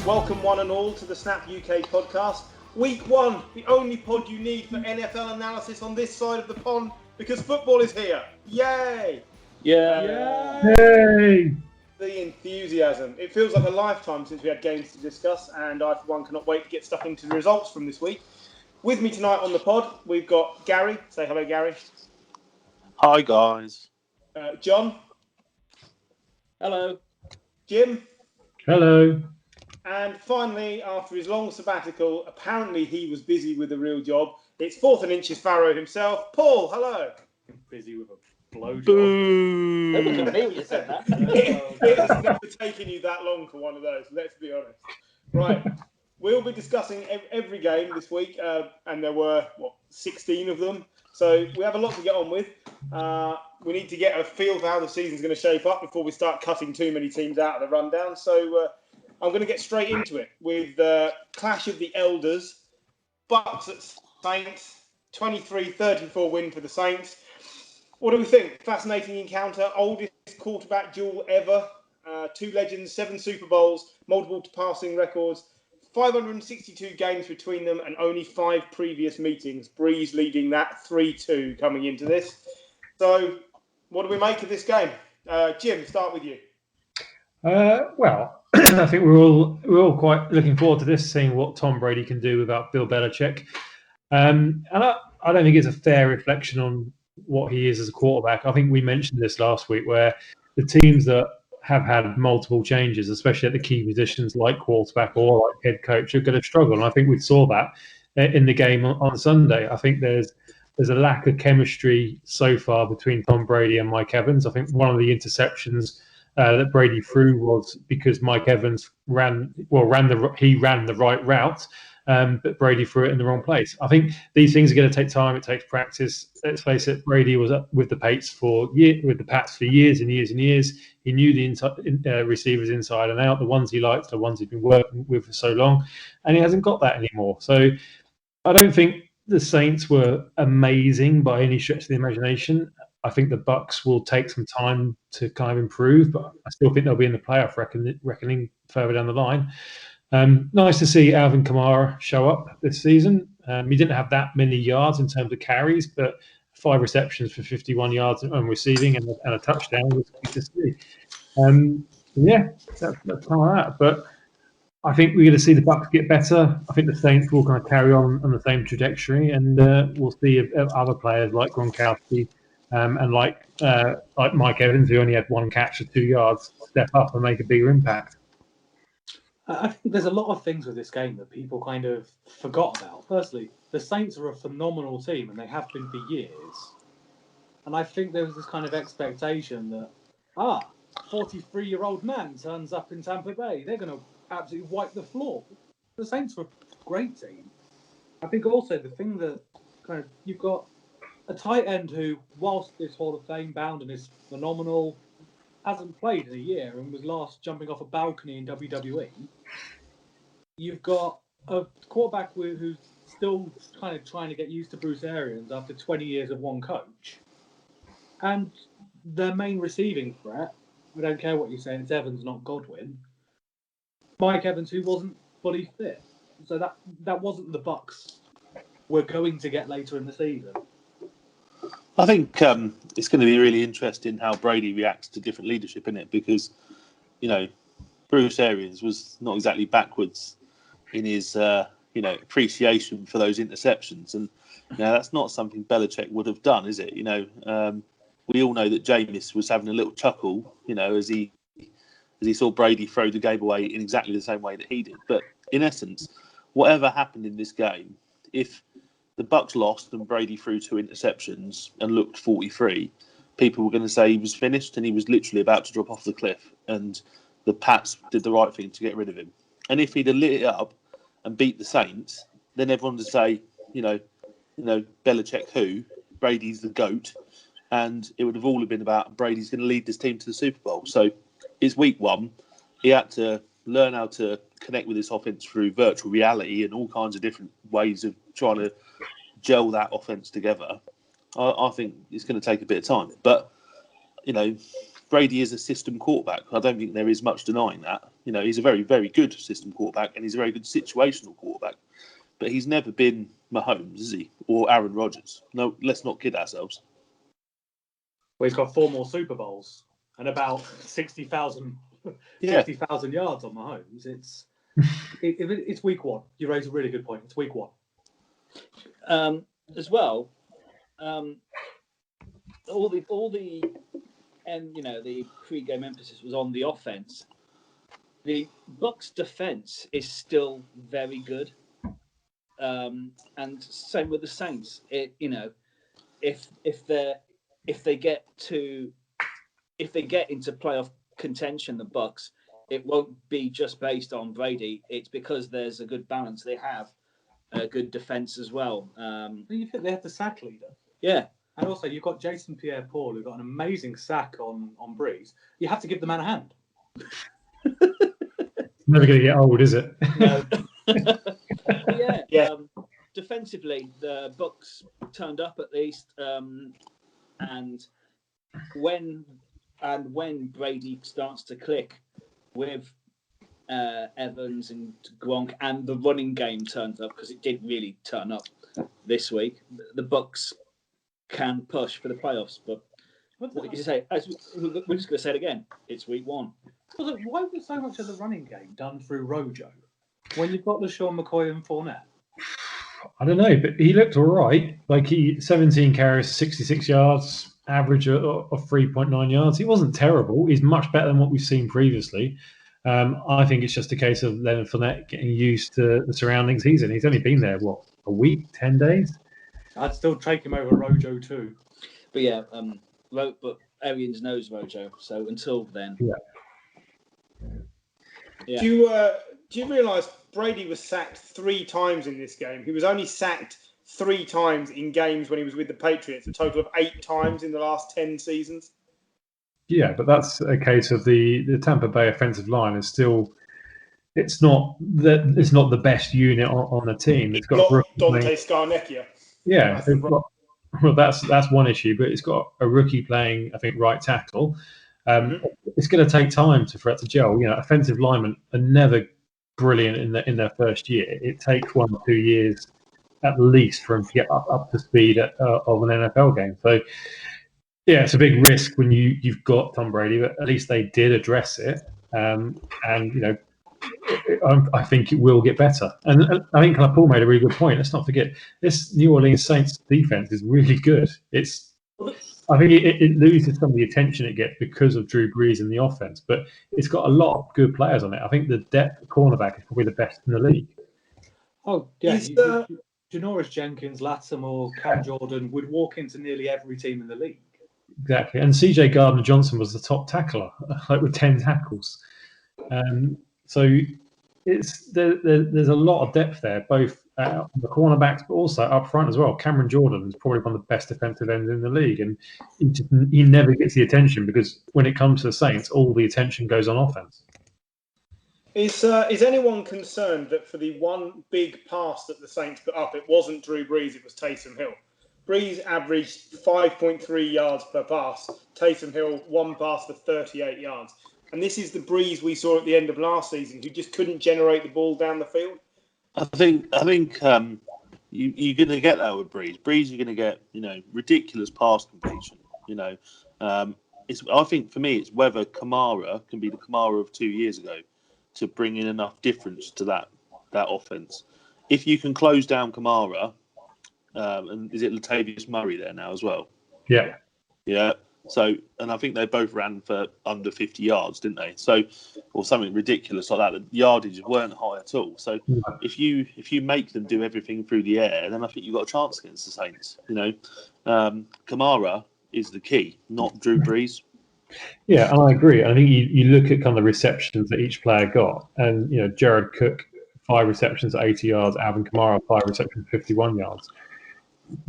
Welcome one and all to the Snap UK podcast. Week 1, the only pod you need for NFL analysis on this side of the pond, because football is here. Yay! Yay! The enthusiasm. It feels like a lifetime since we had games to discuss, and I, for one, cannot wait to get stuck into the results from this week. With me tonight on the pod, we've got Gary. Say hello, Gary. Hi, guys. John. Hello. Jim. Hello. And finally, after his long sabbatical, apparently he was busy with a real job. It's 4th and Inches Farrow himself. Paul, hello. Busy with a blowjob. Boo! Nobody can hear you said that. It's never taken you that long for one of those, let's be honest. Right, we'll be discussing every game this week, and there were, 16 of them. So we have a lot to get on with. We need to get a feel for how the season's going to shape up before we start cutting too many teams out of the rundown. So I'm going to get straight into it with Clash of the Elders. Bucks at Saints, 23-34 win for the Saints. What do we think? Fascinating encounter, oldest quarterback duel ever. 2 legends, 7 Super Bowls, multiple passing records, 562 games between them, and only 5 previous meetings. Brees leading that 3-2 coming into this. So, what do we make of this game? Jim, start with you. Well, I think we're all quite looking forward to this, seeing what Tom Brady can do without Bill Belichick. And I don't think it's a fair reflection on what he is as a quarterback. I think we mentioned this last week, where the teams that have had multiple changes, especially at the key positions like quarterback or like head coach, are going to struggle. And I think we saw that in the game on Sunday. I think there's a lack of chemistry so far between Tom Brady and Mike Evans. I think one of the interceptions that Brady threw was because Mike Evans ran the right route, but Brady threw it in the wrong place. I think these things are going to take time. It takes practice. Let's face it, Brady was up with the Pats for years and years and years. He knew the receivers inside and out, the ones he liked, the ones he'd been working with for so long, and he hasn't got that anymore. So I don't think the Saints were amazing by any stretch of the imagination. I think the Bucks will take some time to kind of improve, but I still think they'll be in the playoff reckoning further down the line. Nice to see Alvin Kamara show up this season. He didn't have that many yards in terms of carries, but 5 receptions for 51 yards on receiving and a touchdown was good to see. That's kind of that. But I think we're going to see the Bucks get better. I think the Saints will kind of carry on the same trajectory, and we'll see other players like Gronkowski and like Mike Evans, who only had 1 catch for 2 yards, step up and make a bigger impact. I think there's a lot of things with this game that people kind of forgot about. Firstly, the Saints are a phenomenal team, and they have been for years. And I think there was this kind of expectation that, 43-year-old man turns up in Tampa Bay. They're going to absolutely wipe the floor. The Saints were a great team. I think also the thing that kind of you've got a tight end who, whilst is Hall of Fame bound and is phenomenal, hasn't played in a year and was last jumping off a balcony in WWE. You've got a quarterback who's still kind of trying to get used to Bruce Arians after 20 years of one coach. And their main receiving threat, I don't care what you say, it's Evans, not Godwin. Mike Evans, who wasn't fully fit. So that wasn't the Bucks we're going to get later in the season. I think it's going to be really interesting how Brady reacts to different leadership in it, because, Bruce Arians was not exactly backwards in his, appreciation for those interceptions. And, that's not something Belichick would have done, is it? We all know that Jameis was having a little chuckle, as he saw Brady throw the game away in exactly the same way that he did. But in essence, whatever happened in this game, if the Bucks lost and Brady threw 2 interceptions and looked 43, people were going to say he was finished and he was literally about to drop off the cliff, and the Pats did the right thing to get rid of him. And if he'd have lit it up and beat the Saints, then everyone would say, Belichick who? Brady's the GOAT. And it would have all been about Brady's going to lead this team to the Super Bowl. So it's week 1. He had to learn how to connect with this offense through virtual reality and all kinds of different ways of trying to gel that offense together. I think it's going to take a bit of time. But, Brady is a system quarterback. I don't think there is much denying that. You know, he's a very, very good system quarterback, and he's a very good situational quarterback. But he's never been Mahomes, is he? Or Aaron Rodgers? No, let's not kid ourselves. Well, he's got 4 more Super Bowls and about 60,000 yards on Mahomes. It's week 1. You raise a really good point. It's week 1. As well, all the and the pre-game emphasis was on the offense. The Bucks' defense is still very good, and same with the Saints. If they get into playoff contention, the Bucks, it won't be just based on Brady. It's because there's a good balance. They have a good defense as well. You think they have the sack leader? Yeah. And also, you've got Jason Pierre-Paul, who got an amazing sack on Brees. You have to give the man a hand. Never going to get old, is it? No. Defensively, the Bucks turned up at least, and when Brady starts to click with Evans and Gronk, and the running game turns up, because it did really turn up this week, the Bucks can push for the playoffs. But what did you say? We're just going to say it again. It's week 1. Why was so much of the running game done through Rojo when you've got LaShawn McCoy and Fournette? I don't know, but he looked all right. Like 17 carries, 66 yards, average of 3.9 yards. He wasn't terrible. He's much better than what we've seen previously. I think it's just a case of Leonard Fournette getting used to the surroundings he's in. He's only been there, a week, 10 days? I'd still take him over Rojo too. But yeah, but Arians knows Rojo, so until then. Yeah. Do you realise Brady was sacked 3 times in this game? He was only sacked 3 times in games when he was with the Patriots, a total of 8 times in the last 10 seasons. Yeah, but that's a case of the Tampa Bay offensive line is still. It's not the best unit on the team. It's got not Dante Scarnecchia. Yeah, that's one issue, but it's got a rookie playing, I think, right tackle. It's going to take time for it to gel. Offensive linemen are never brilliant in their first year. It takes 1 or 2 years at least for them to get up to speed of an NFL game. So, yeah, it's a big risk when you've got Tom Brady, but at least they did address it. I think it will get better. And I think Paul made a really good point. Let's not forget, this New Orleans Saints defense is really good. I think it loses some of the attention it gets because of Drew Brees in the offense, but it's got a lot of good players on it. I think the depth cornerback is probably the best in the league. Oh, yeah. Janoris Jenkins, Lattimore, Cam Jordan would walk into nearly every team in the league. Exactly. And CJ Gardner-Johnson was the top tackler, with 10 tackles. So there's a lot of depth there, both on the cornerbacks, but also up front as well. Cameron Jordan is probably one of the best defensive ends in the league, and he never gets the attention because when it comes to the Saints, all the attention goes on offense. Is anyone concerned that for the one big pass that the Saints put up, it wasn't Drew Brees, it was Taysom Hill? Brees averaged 5.3 yards per pass. Taysom Hill, 1 pass for 38 yards. And this is the Brees we saw at the end of last season, who just couldn't generate the ball down the field. I think you're going to get that with Brees. Brees, you're going to get ridiculous pass completion. I think for me, it's whether Kamara can be the Kamara of 2 years ago to bring in enough difference to that offense. If you can close down Kamara, and is it Latavius Murray there now as well? Yeah. Yeah. So, and I think they both ran for under 50 yards, didn't they? So, or something ridiculous like that. The yardage weren't high at all. So, if you make them do everything through the air, then I think you've got a chance against the Saints. Kamara is the key, not Drew Brees. Yeah, and I agree. I think you look at kind of the receptions that each player got, and Jared Cook 5 receptions at 80 yards, Alvin Kamara 5 receptions 51 yards.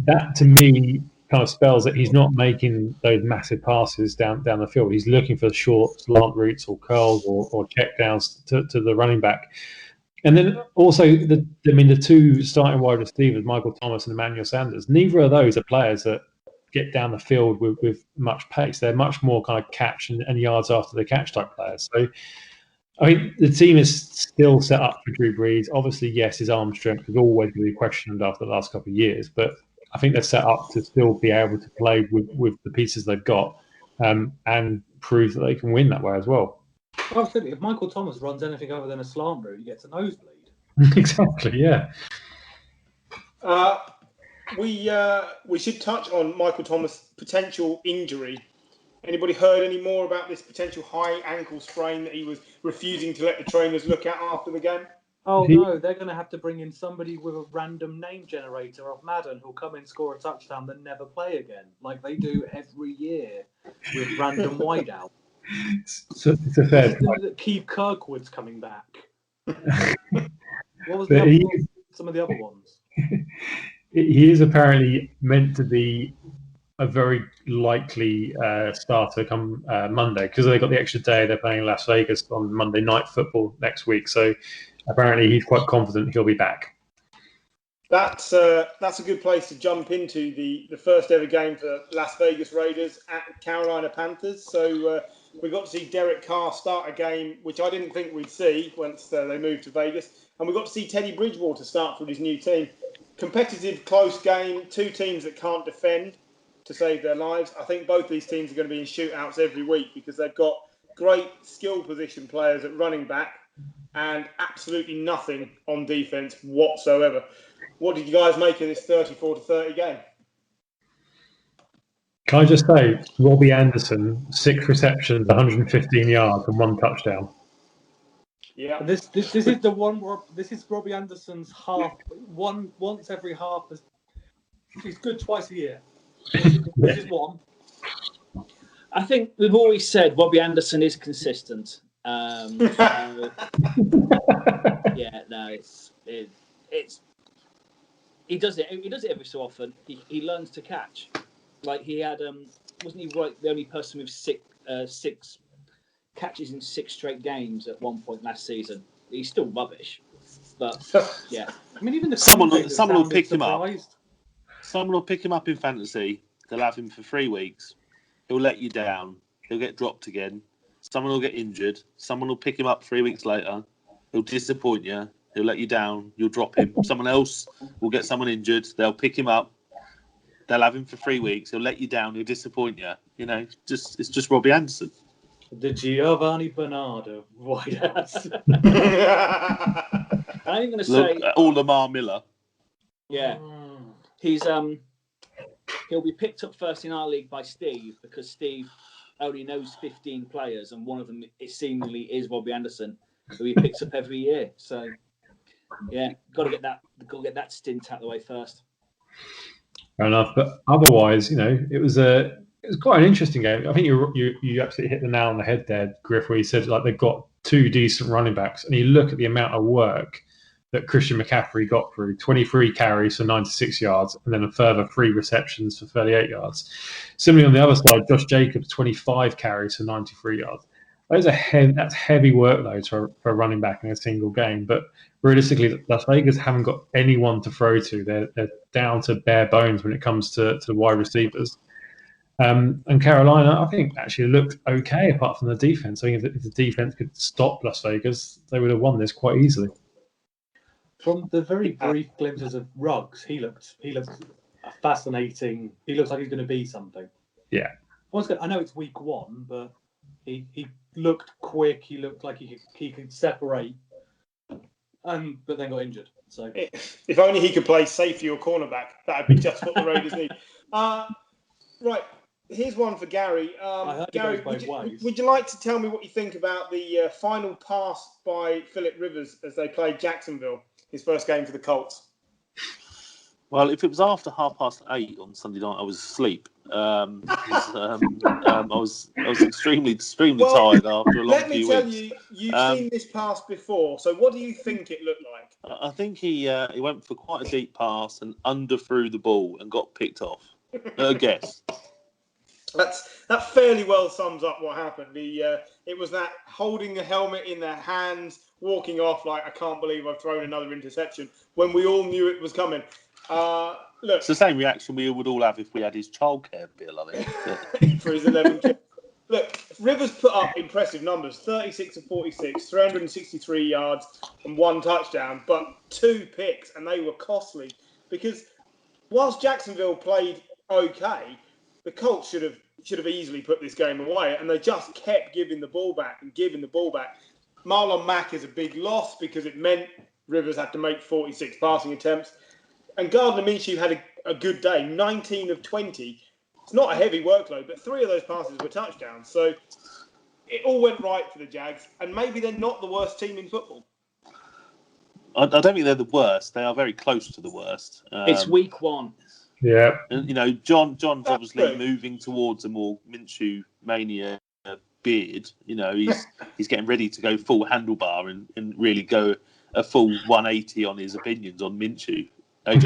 That to me kind of spells that he's not making those massive passes down the field. He's looking for short slant routes or curls or check downs to the running back. And then also the 2 starting wide receivers, Michael Thomas and Emmanuel Sanders. Neither of those are players that get down the field with much pace. They're much more kind of catch and yards after the catch type players. So I mean, the team is still set up for Drew Brees. Obviously, yes, his arm strength is always going to be questioned after the last couple of years, but I think they're set up to still be able to play with the pieces they've got and prove that they can win that way as well. Absolutely. If Michael Thomas runs anything other than a slant route, he gets a nosebleed. Exactly, yeah. We should touch on Michael Thomas' potential injury. Anybody heard any more about this potential high ankle sprain that he was refusing to let the trainers look at after the game? Oh no, they're going to have to bring in somebody with a random name generator off Madden who'll come in, score a touchdown, then never play again, like they do every year with random wideout. So it's a fair point. Keith Kirkwood's coming back. What was some of the other ones? He is apparently meant to be a very likely starter come Monday because they got the extra day. They're playing Las Vegas on Monday Night Football next week, so apparently he's quite confident he'll be back. That's a good place to jump into the first ever game for Las Vegas Raiders at Carolina Panthers. So we got to see Derek Carr start a game, which I didn't think we'd see once they moved to Vegas, and we got to see Teddy Bridgewater start for his new team. Competitive, close game, two teams that can't defend to save their lives. I think both these teams are going to be in shootouts every week because they've got great skill position players at running back and absolutely nothing on defense whatsoever. What did you guys make of this 34-30 game? Can I just say, Robbie Anderson, 6 receptions, 115 yards and 1 touchdown. Yeah, this is the one. This is Robbie Anderson's half. Once every half. He's good twice a year. This is one. I think we've always said Robbie Anderson is consistent. Yeah, no, it's he does it. He does it every so often. He learns to catch. Like he had, wasn't he the only person with six catches in 6 straight games at one point last season? He's still rubbish, but yeah. I mean, even the someone will pick surprised. him up. Someone will pick him up in fantasy. They'll have him for 3 weeks. He'll let you down. He'll get dropped again. Someone will get injured. Someone will pick him up 3 weeks later. He'll disappoint you. He'll let you down. You'll drop him. Someone else will get someone injured. They'll pick him up. They'll have him for 3 weeks. He'll let you down. He'll disappoint you. You know, it's just Robbie Anderson. The Giovanni Bernardo White House. I'm going to say all Lamar Miller. Yeah, he'll be picked up first in our league by Steve because Steve only knows 15 players and one of them it seemingly is Robbie Anderson, who he picks up every year. So yeah, got to get that stint out of the way first. Fair enough, but otherwise, you know, it was quite an interesting game. I think you absolutely hit the nail on the head there, Griff, where you said like they've got 2 decent running backs, and you look at the amount of work that Christian McCaffrey got through: 23 carries for 96 yards, and then a further 3 receptions for 38 yards. Similarly, on the other side, Josh Jacobs, 25 carries for 93 yards. That's heavy workload for a running back in a single game. But realistically, Las Vegas haven't got anyone to throw to. They're down to bare bones when it comes to wide receivers. And Carolina, I think, actually looked okay apart from the defense. I think if the defense could stop Las Vegas, they would have won this quite easily. From the very brief glimpses of Ruggs, he looks fascinating. He looks like he's going to be something. Yeah. I know it's week 1, but he looked quick. He looked like he could separate, but then got injured. So if only he could play safety or cornerback, that'd be just what the Raiders need. Right. Here's one for Gary. Gary, would you like to tell me what you think about the final pass by Phillip Rivers as they played Jacksonville, his first game for the Colts? Well, if it was after 8:30 on Sunday night, I was asleep. I was extremely tired after a long few weeks. Let me tell you, you've seen this pass before. So what do you think it looked like? I think he went for quite a deep pass and underthrew the ball and got picked off. Guess. That fairly well sums up what happened. It was that holding the helmet in their hands, walking off like, I can't believe I've thrown another interception, when we all knew it was coming. Look, it's the same reaction we would all have if we had his childcare bill, I think. For his 11 kids. Look, Rivers put up impressive numbers, 36 of 46, 363 yards and 1 touchdown, but 2 picks, and they were costly because whilst Jacksonville played okay, the Colts should have easily put this game away, and they just kept giving the ball back. Marlon Mack is a big loss because it meant Rivers had to make 46 passing attempts, and Gardner Minshew had a good day, 19 of 20. It's not a heavy workload, but 3 of those passes were touchdowns. So it all went right for the Jags, and maybe they're not the worst team in football. I don't think they're the worst. They are very close to the worst. It's week 1. Yeah. And, John's obviously moving towards a more Minshew mania beard. He's getting ready to go full handlebar and really go a full 180 on his opinions on Minshew. Hey,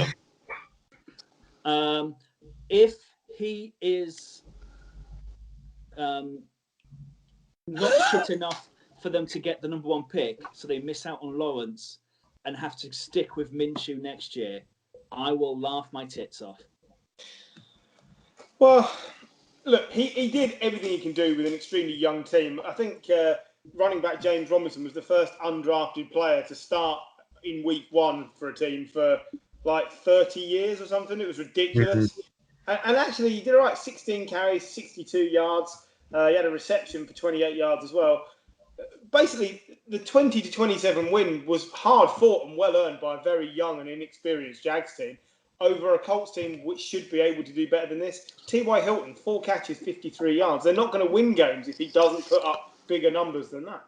John. If he is not shit enough for them to get the number 1 pick, so they miss out on Lawrence and have to stick with Minshew next year, I will laugh my tits off. Well, look, he did everything he can do with an extremely young team. I think running back James Robinson was the first undrafted player to start in week 1 for a team for like 30 years or something. It was ridiculous. Mm-hmm. And actually, he did all right, 16 carries, 62 yards. He had a reception for 28 yards as well. Basically, the 20-27 win was hard fought and well earned by a very young and inexperienced Jags team over a Colts team which should be able to do better than this. T.Y. Hilton, 4 catches, 53 yards. They're not going to win games if he doesn't put up bigger numbers than that.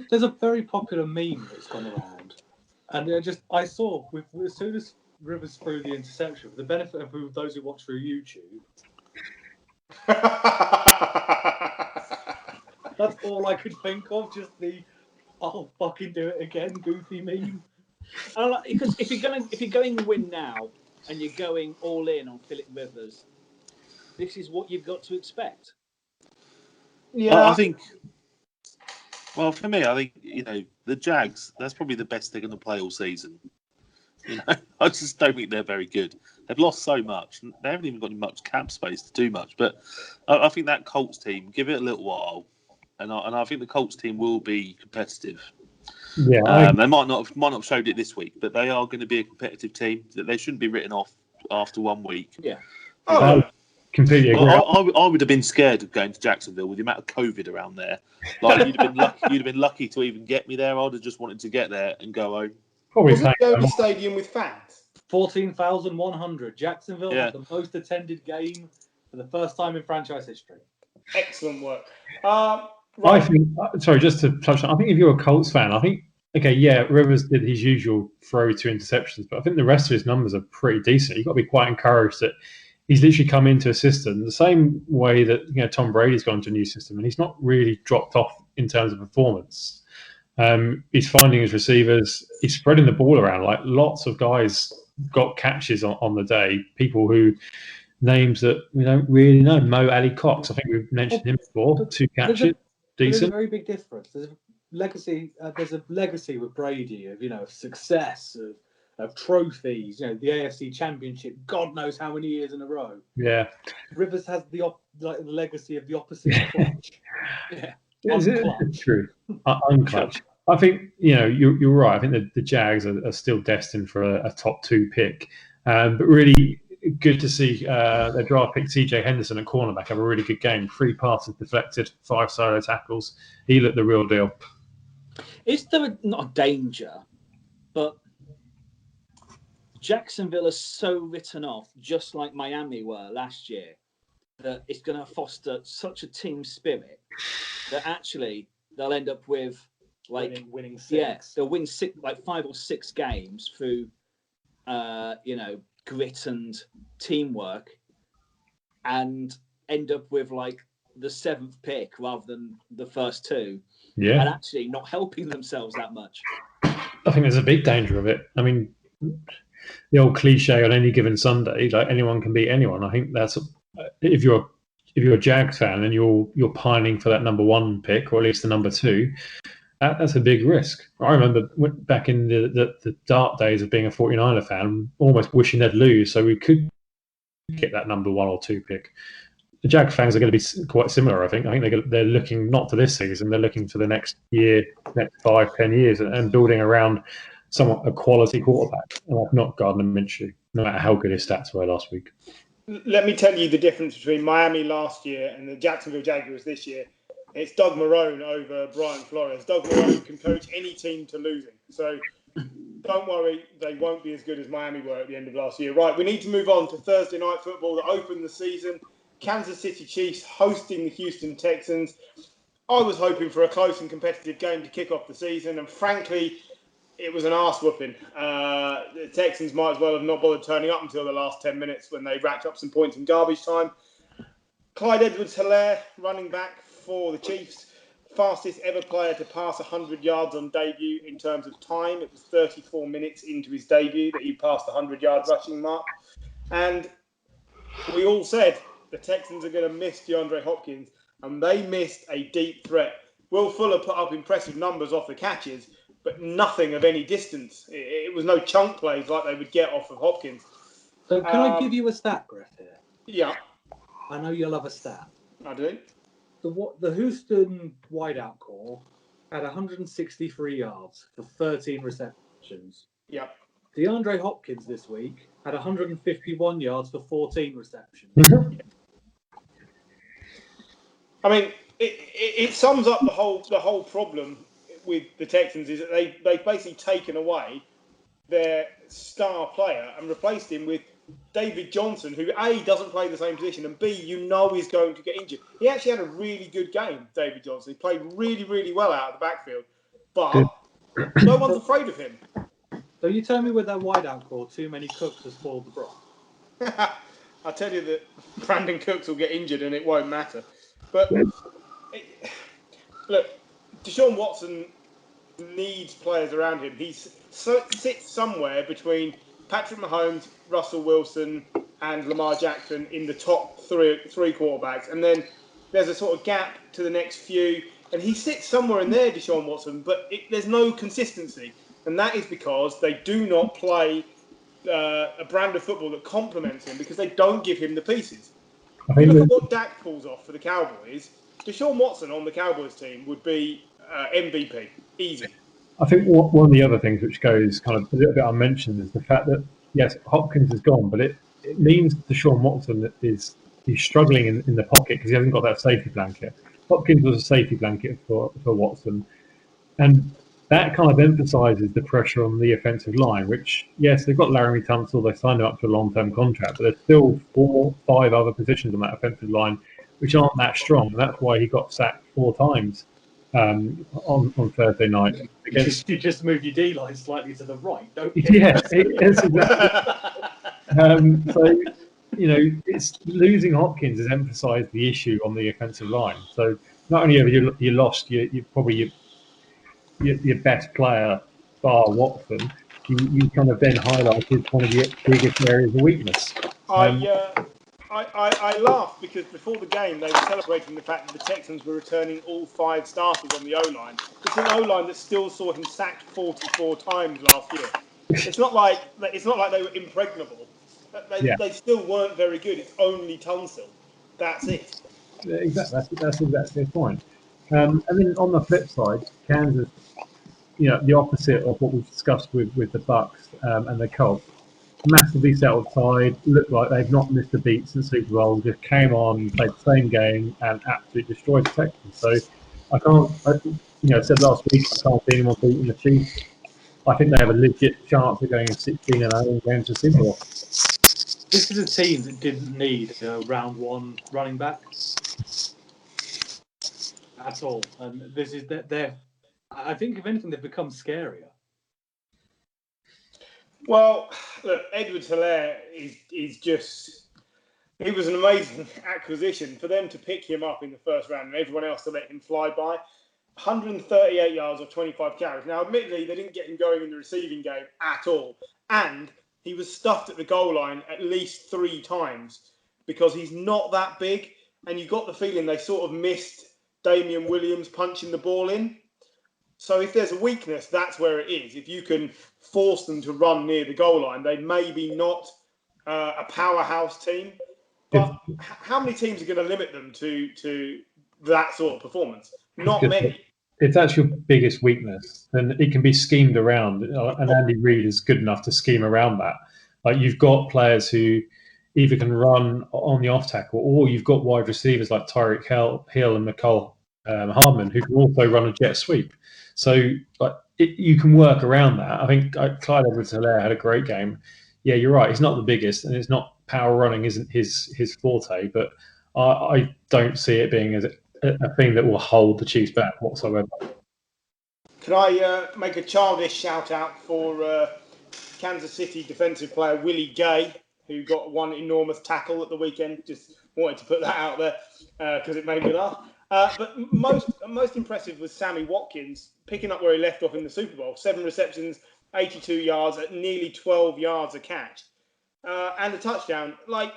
There's a very popular meme that's gone around. And I saw, as soon as Rivers threw the interception, for the benefit of those who watch through YouTube, that's all I could think of, just the "I'll fucking do it again" goofy meme. Because if you're going to win now and you're going all in on Philip Rivers, this is what you've got to expect. Yeah, well, I think. Well, for me, I think the Jags. That's probably the best they're going to play all season. I just don't think they're very good. They've lost so much. They haven't even got much cap space to do much. But I think that Colts team, give it a little while, and I think the Colts team will be competitive. Yeah, they might not have showed it this week, but they are going to be a competitive team. That they shouldn't be written off after 1 week. Yeah. Completely agree. I would have been scared of going to Jacksonville with the amount of COVID around there. Like you'd have been lucky to even get me there. I'd have just wanted to get there and go home. Wasn't the only stadium with fans? 14,100. Jacksonville had the most attended game for the first time in franchise history. Excellent work. Right. I think. Sorry, just to touch on. I think if you're a Colts fan, I think. Okay, yeah, Rivers did his usual throw 2 interceptions, but I think the rest of his numbers are pretty decent. You've got to be quite encouraged that he's literally come into a system the same way that Tom Brady's gone to a new system, and he's not really dropped off in terms of performance. He's finding his receivers. He's spreading the ball around. Like lots of guys got catches on the day. People who names that we don't really know. Mo Ali Cox. I think we've mentioned him before. 2 catches, decent. There's a very big difference. There's a legacy with Brady of success, of trophies. The AFC Championship. God knows how many years in a row. Yeah. Rivers has the legacy of the opposite clutch. Yeah. It's true. Unclutch. I think you're right. I think the Jags are still destined for a top 2 pick, but really good to see their draft pick CJ Henderson at cornerback have a really good game. 3 passes deflected, 5 solo tackles. He looked the real deal. Is there not a danger, but Jacksonville is so written off, just like Miami were last year, that it's going to foster such a team spirit that actually they'll end up with winning 6. Yeah, they'll win 5 or 6 games through grit and teamwork, and end up with the 7th pick rather than the first 2. Yeah, and actually not helping themselves that much. I think there's a big danger of it. I mean, the old cliche on any given Sunday, anyone can beat anyone. I think that's if you're if you're a Jags fan and you're pining for that number 1 pick, or at least the number 2, that's a big risk. I remember back in the dark days of being a 49er fan, almost wishing they'd lose so we could get that number 1 or 2 pick. The Jags fans are going to be quite similar, I think. I think they're looking not to this season, they're looking to the next year, next 5-10 years, and building around somewhat a quality quarterback, like not Gardner Minshew, no matter how good his stats were last week. Let me tell you the difference between Miami last year and the Jacksonville Jaguars this year. It's Doug Marrone over Brian Flores. Doug Marrone can coach any team to losing. So don't worry, they won't be as good as Miami were at the end of last year. Right, we need to move on to Thursday night football that opened the season. Kansas City Chiefs hosting the Houston Texans. I was hoping for a close and competitive game to kick off the season, and frankly, it was an arse whooping. The Texans might as well have not bothered turning up until the last 10 minutes when they racked up some points in garbage time. Clyde Edwards-Helaire, running back for the Chiefs, fastest ever player to pass 100 yards on debut in terms of time. It was 34 minutes into his debut that he passed the 100-yard rushing mark. And we all said the Texans are going to miss DeAndre Hopkins, and they missed a deep threat. Will Fuller put up impressive numbers off the catches, but nothing of any distance. It was no chunk plays like they would get off of Hopkins. So can I give you a stat, Griff, here? Yeah. I know you'll have a stat. I do. The Houston wideout core had 163 yards for 13 receptions. Yeah. DeAndre Hopkins this week had 151 yards for 14 receptions. I mean, it sums up the whole problem with the Texans is that they've basically taken away their star player and replaced him with David Johnson, who A, doesn't play the same position, and B, is going to get injured. He actually had a really good game, David Johnson. He played really, really well out of the backfield, but no one's afraid of him. So you tell me with that wideout core, too many cooks has spoiled the broth. I'll tell you that Brandon Cooks will get injured and it won't matter. But look, Deshaun Watson needs players around him. He sits somewhere between Patrick Mahomes, Russell Wilson, and Lamar Jackson in the top three quarterbacks. And then there's a sort of gap to the next few. And he sits somewhere in there, Deshaun Watson, but there's no consistency. And that is because they do not play a brand of football that complements him because they don't give him the pieces. If you look at what Dak pulls off for the Cowboys, Deshaun Watson on the Cowboys team would be MVP. Easy. I think one of the other things which goes kind of a little bit unmentioned is the fact that, yes, Hopkins is gone, but it means Deshaun Watson he's struggling in the pocket because he hasn't got that safety blanket. Hopkins was a safety blanket for Watson. And that kind of emphasises the pressure on the offensive line, which, yes, they've got Laramie Tunsil, they signed him up to a long-term contract, but there's still 4-5 other positions on that offensive line which aren't that strong. And that's why he got sacked 4 times on Thursday night. You just move your D-line slightly to the right, don't you? Yeah, it's exactly. So, it's losing Hopkins has emphasised the issue on the offensive line. So not only have you lost you probably your best player, bar Watson, you kind of then highlighted one of your biggest areas of weakness. I laughed because before the game they were celebrating the fact that the Texans were returning all 5 starters on the O-line. It's an O-line that still saw him sacked 44 times last year. It's not like they were impregnable. They still weren't very good. It's only Tunsil. That's it. Yeah, exactly. That's exactly the point. And then on the flip side, Kansas, the opposite of what we've discussed with the Bucks and the Colts, massively settled side, looked like they've not missed a beat since Super Bowl, just came on, played the same game, and absolutely destroyed the Texans. So I said last week, I can't see anyone beating the Chiefs. I think they have a legit chance of going 16-0 and going to Super Bowl. This is a team that didn't need a round 1 running back at all, and this is their. I think if anything, they've become scarier. Well, look, Edwards-Helaire is just. He was an amazing acquisition for them to pick him up in the first round and everyone else to let him fly by. 138 yards or 25 carries. Now, admittedly, they didn't get him going in the receiving game at all. And he was stuffed at the goal line at least 3 times because he's not that big and you got the feeling they sort of missed Damian Williams punching the ball in. So if there's a weakness, that's where it is. If you can force them to run near the goal line, they may be not a powerhouse team, but how many teams are going to limit them to that sort of performance? Not many. If that's your biggest weakness, then it can be schemed around, and Andy Reid is good enough to scheme around that. Like, you've got players who either can run on the off tackle, or you've got wide receivers like Tyreek Hill and McCall Hardman who can also run a jet sweep. So you can work around that. I think Clyde Edwards-Helaire had a great game. Yeah, you're right. He's not the biggest, and it's not power running isn't his forte. But I don't see it being a thing that will hold the Chiefs back whatsoever. Can I make a childish shout out for Kansas City defensive player Willie Gay, who got one enormous tackle at the weekend? Just wanted to put that out there because it made me laugh. But most impressive was Sammy Watkins picking up where he left off in the Super Bowl. 7 receptions, 82 yards at nearly 12 yards a catch, and a touchdown. Like,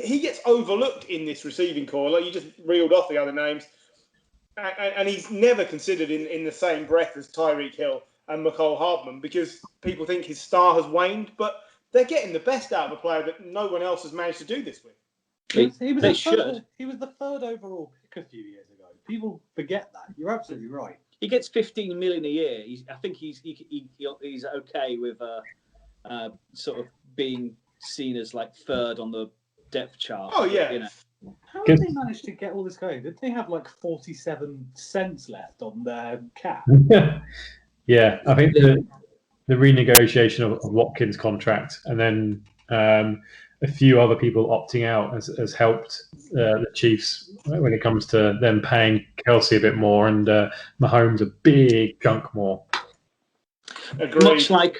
he gets overlooked in this receiving core. Like, you just reeled off the other names, and he's never considered in the same breath as Tyreek Hill and McCall Hardman because people think his star has waned. But they're getting the best out of a player that no one else has managed to do this with. He was the third overall pick a few years ago. People forget that. You're absolutely right. He gets $15 million a year. I think he's okay with sort of being seen as like third on the depth chart. Oh yeah. How did they manage to get all this going? Did they have like 47 cents left on their cap? Yeah, I think the renegotiation of Watkins' contract and then a few other people opting out has helped the Chiefs when it comes to them paying Kelsey a bit more and Mahomes a big chunk more. Agreed. Much like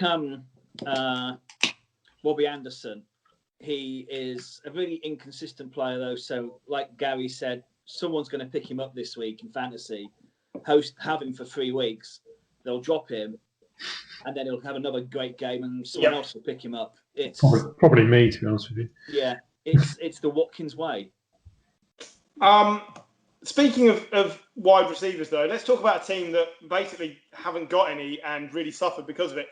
Bobby Anderson, he is a really inconsistent player though. So like Gary said, someone's going to pick him up this week in fantasy, have him for 3 weeks, they'll drop him, and then he'll have another great game and someone else will pick him up. It's probably me, to be honest with you. Yeah, it's the Watkins way. Speaking of wide receivers, though, let's talk about a team that basically haven't got any and really suffered because of it.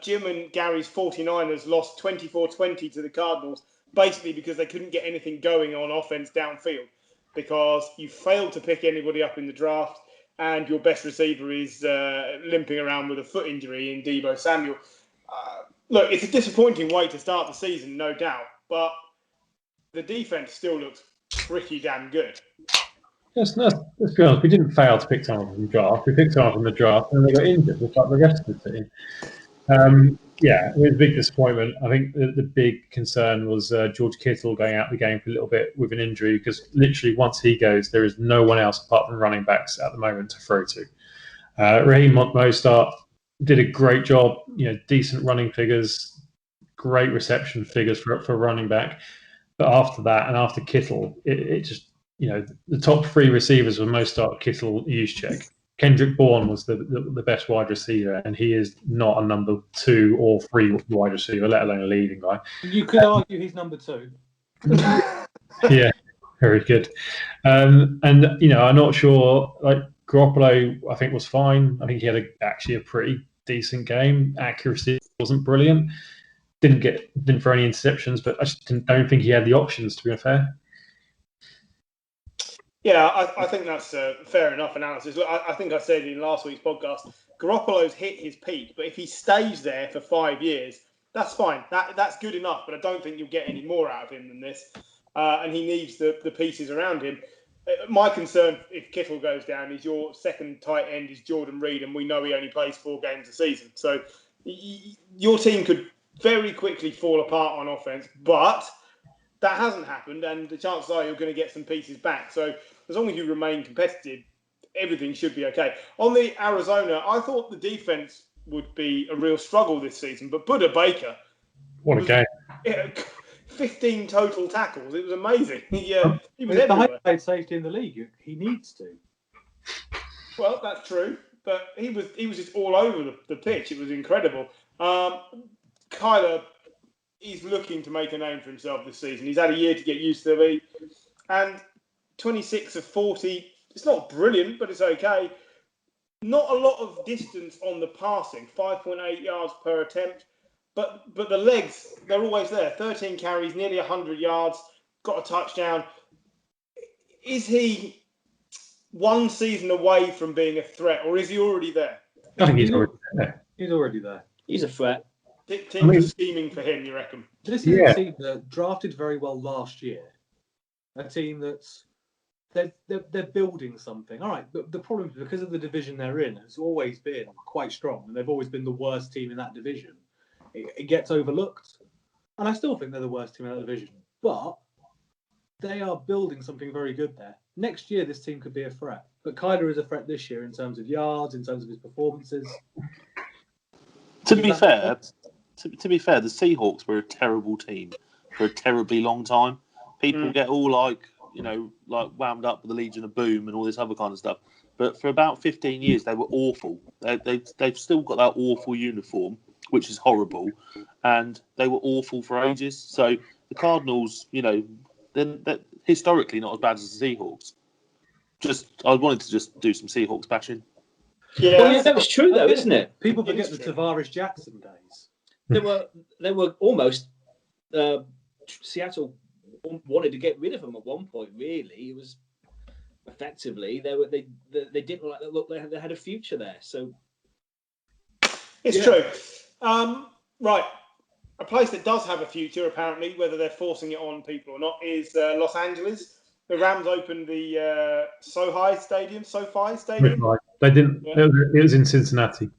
Jim and Gary's 49ers lost 24-20 to the Cardinals, basically because they couldn't get anything going on offense downfield because you failed to pick anybody up in the draft and your best receiver is limping around with a foot injury in Deebo Samuel. Look, it's a disappointing way to start the season, no doubt, but the defense still looks pretty damn good. Let's be honest, we didn't fail to pick someone from the draft. We picked someone from the draft and they got injured, just like the rest of the team. It was a big disappointment. I think the big concern was George Kittle going out the game for a little bit with an injury because literally once he goes, there is no one else apart from running backs at the moment to throw to. Raheem Mostert did a great job, decent running figures, great reception figures for running back. But after that and after Kittle, it just, the top 3 receivers were Mostert, Kittle, Juszczyk. Kendrick Bourne was the best wide receiver, and he is not a number 2 or 3 wide receiver, let alone a leading guy. You could argue he's number 2. Yeah, very good. I'm not sure. Like Garoppolo, I think was fine. I think he had actually a pretty decent game. Accuracy wasn't brilliant. Didn't throw any interceptions, but I just don't think he had the options, to be fair. Yeah, I think that's a fair enough analysis. Look, I think I said in last week's podcast, Garoppolo's hit his peak, but if he stays there for 5 years, that's fine. That's good enough, but I don't think you'll get any more out of him than this. And he needs the pieces around him. My concern, if Kittle goes down, is your second tight end is Jordan Reed, and we know he only plays 4 games a season. So your team could very quickly fall apart on offense, but that hasn't happened, and the chances are you're going to get some pieces back. So as long as you remain competitive, everything should be okay. On the Arizona, I thought the defense would be a real struggle this season, but Buda Baker, what a game! 15 total tackles. It was amazing. He was everywhere. The highest safety in the league. He needs to. Well, that's true, but he was just all over the pitch. It was incredible. Kyler, he's looking to make a name for himself this season. He's had a year to get used to the league. and 26 of 40. It's not brilliant, but it's okay. Not a lot of distance on the passing, 5.8 yards per attempt. But the legs, they're always there. 13 carries, nearly 100 yards, got a touchdown. Is he one season away from being a threat, or is he already there? I think he's already there. He's already there. He's a threat. Teams are scheming for him, you reckon? This is a team that drafted very well last year. A team that's they're building something. All right, but the problem is because of the division they're in, it's always been quite strong, and they've always been the worst team in that division. It gets overlooked, and I still think they're the worst team in that division. But they are building something very good there. Next year, this team could be a threat. But Kyler is a threat this year in terms of yards, in terms of his performances. To be fair, the Seahawks were a terrible team for a terribly long time. People get all like wound up with the Legion of Boom and all this other kind of stuff. But for about 15 years, they were awful. They've still got that awful uniform, which is horrible, and they were awful for ages. So the Cardinals, they're historically not as bad as the Seahawks. I wanted to just do some Seahawks bashing. Yeah, that was true though, isn't it? People forget the Tavares Jackson days. They were almost Seattle wanted to get rid of him at one point. Really, it was effectively they didn't look like they had a future there. So it's true. Right, a place that does have a future, apparently, whether they're forcing it on people or not, is Los Angeles. The Rams opened the SoFi Stadium. They didn't. Yeah. It was in Cincinnati.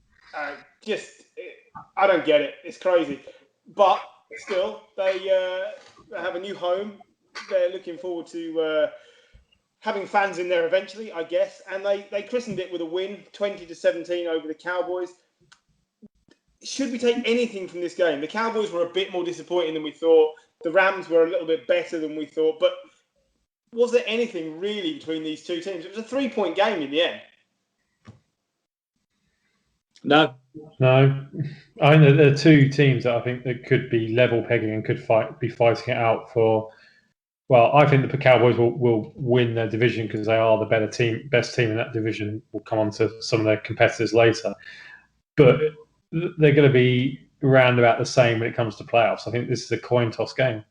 I don't get it. It's crazy, but still, they have a new home. They're looking forward to having fans in there eventually, I guess. And they christened it with a win, 20-17 over the Cowboys. Should we take anything from this game? The Cowboys were a bit more disappointing than we thought. The Rams were a little bit better than we thought. But was there anything really between these two teams? It was a 3-point game in the end. No. I mean, there are two teams that I think that could be level pegging and could be fighting it out for. Well, I think the Cowboys will win their division because they are the best team in that division. We'll come on to some of their competitors later. But they're going to be around about the same when it comes to playoffs. I think this is a coin toss game.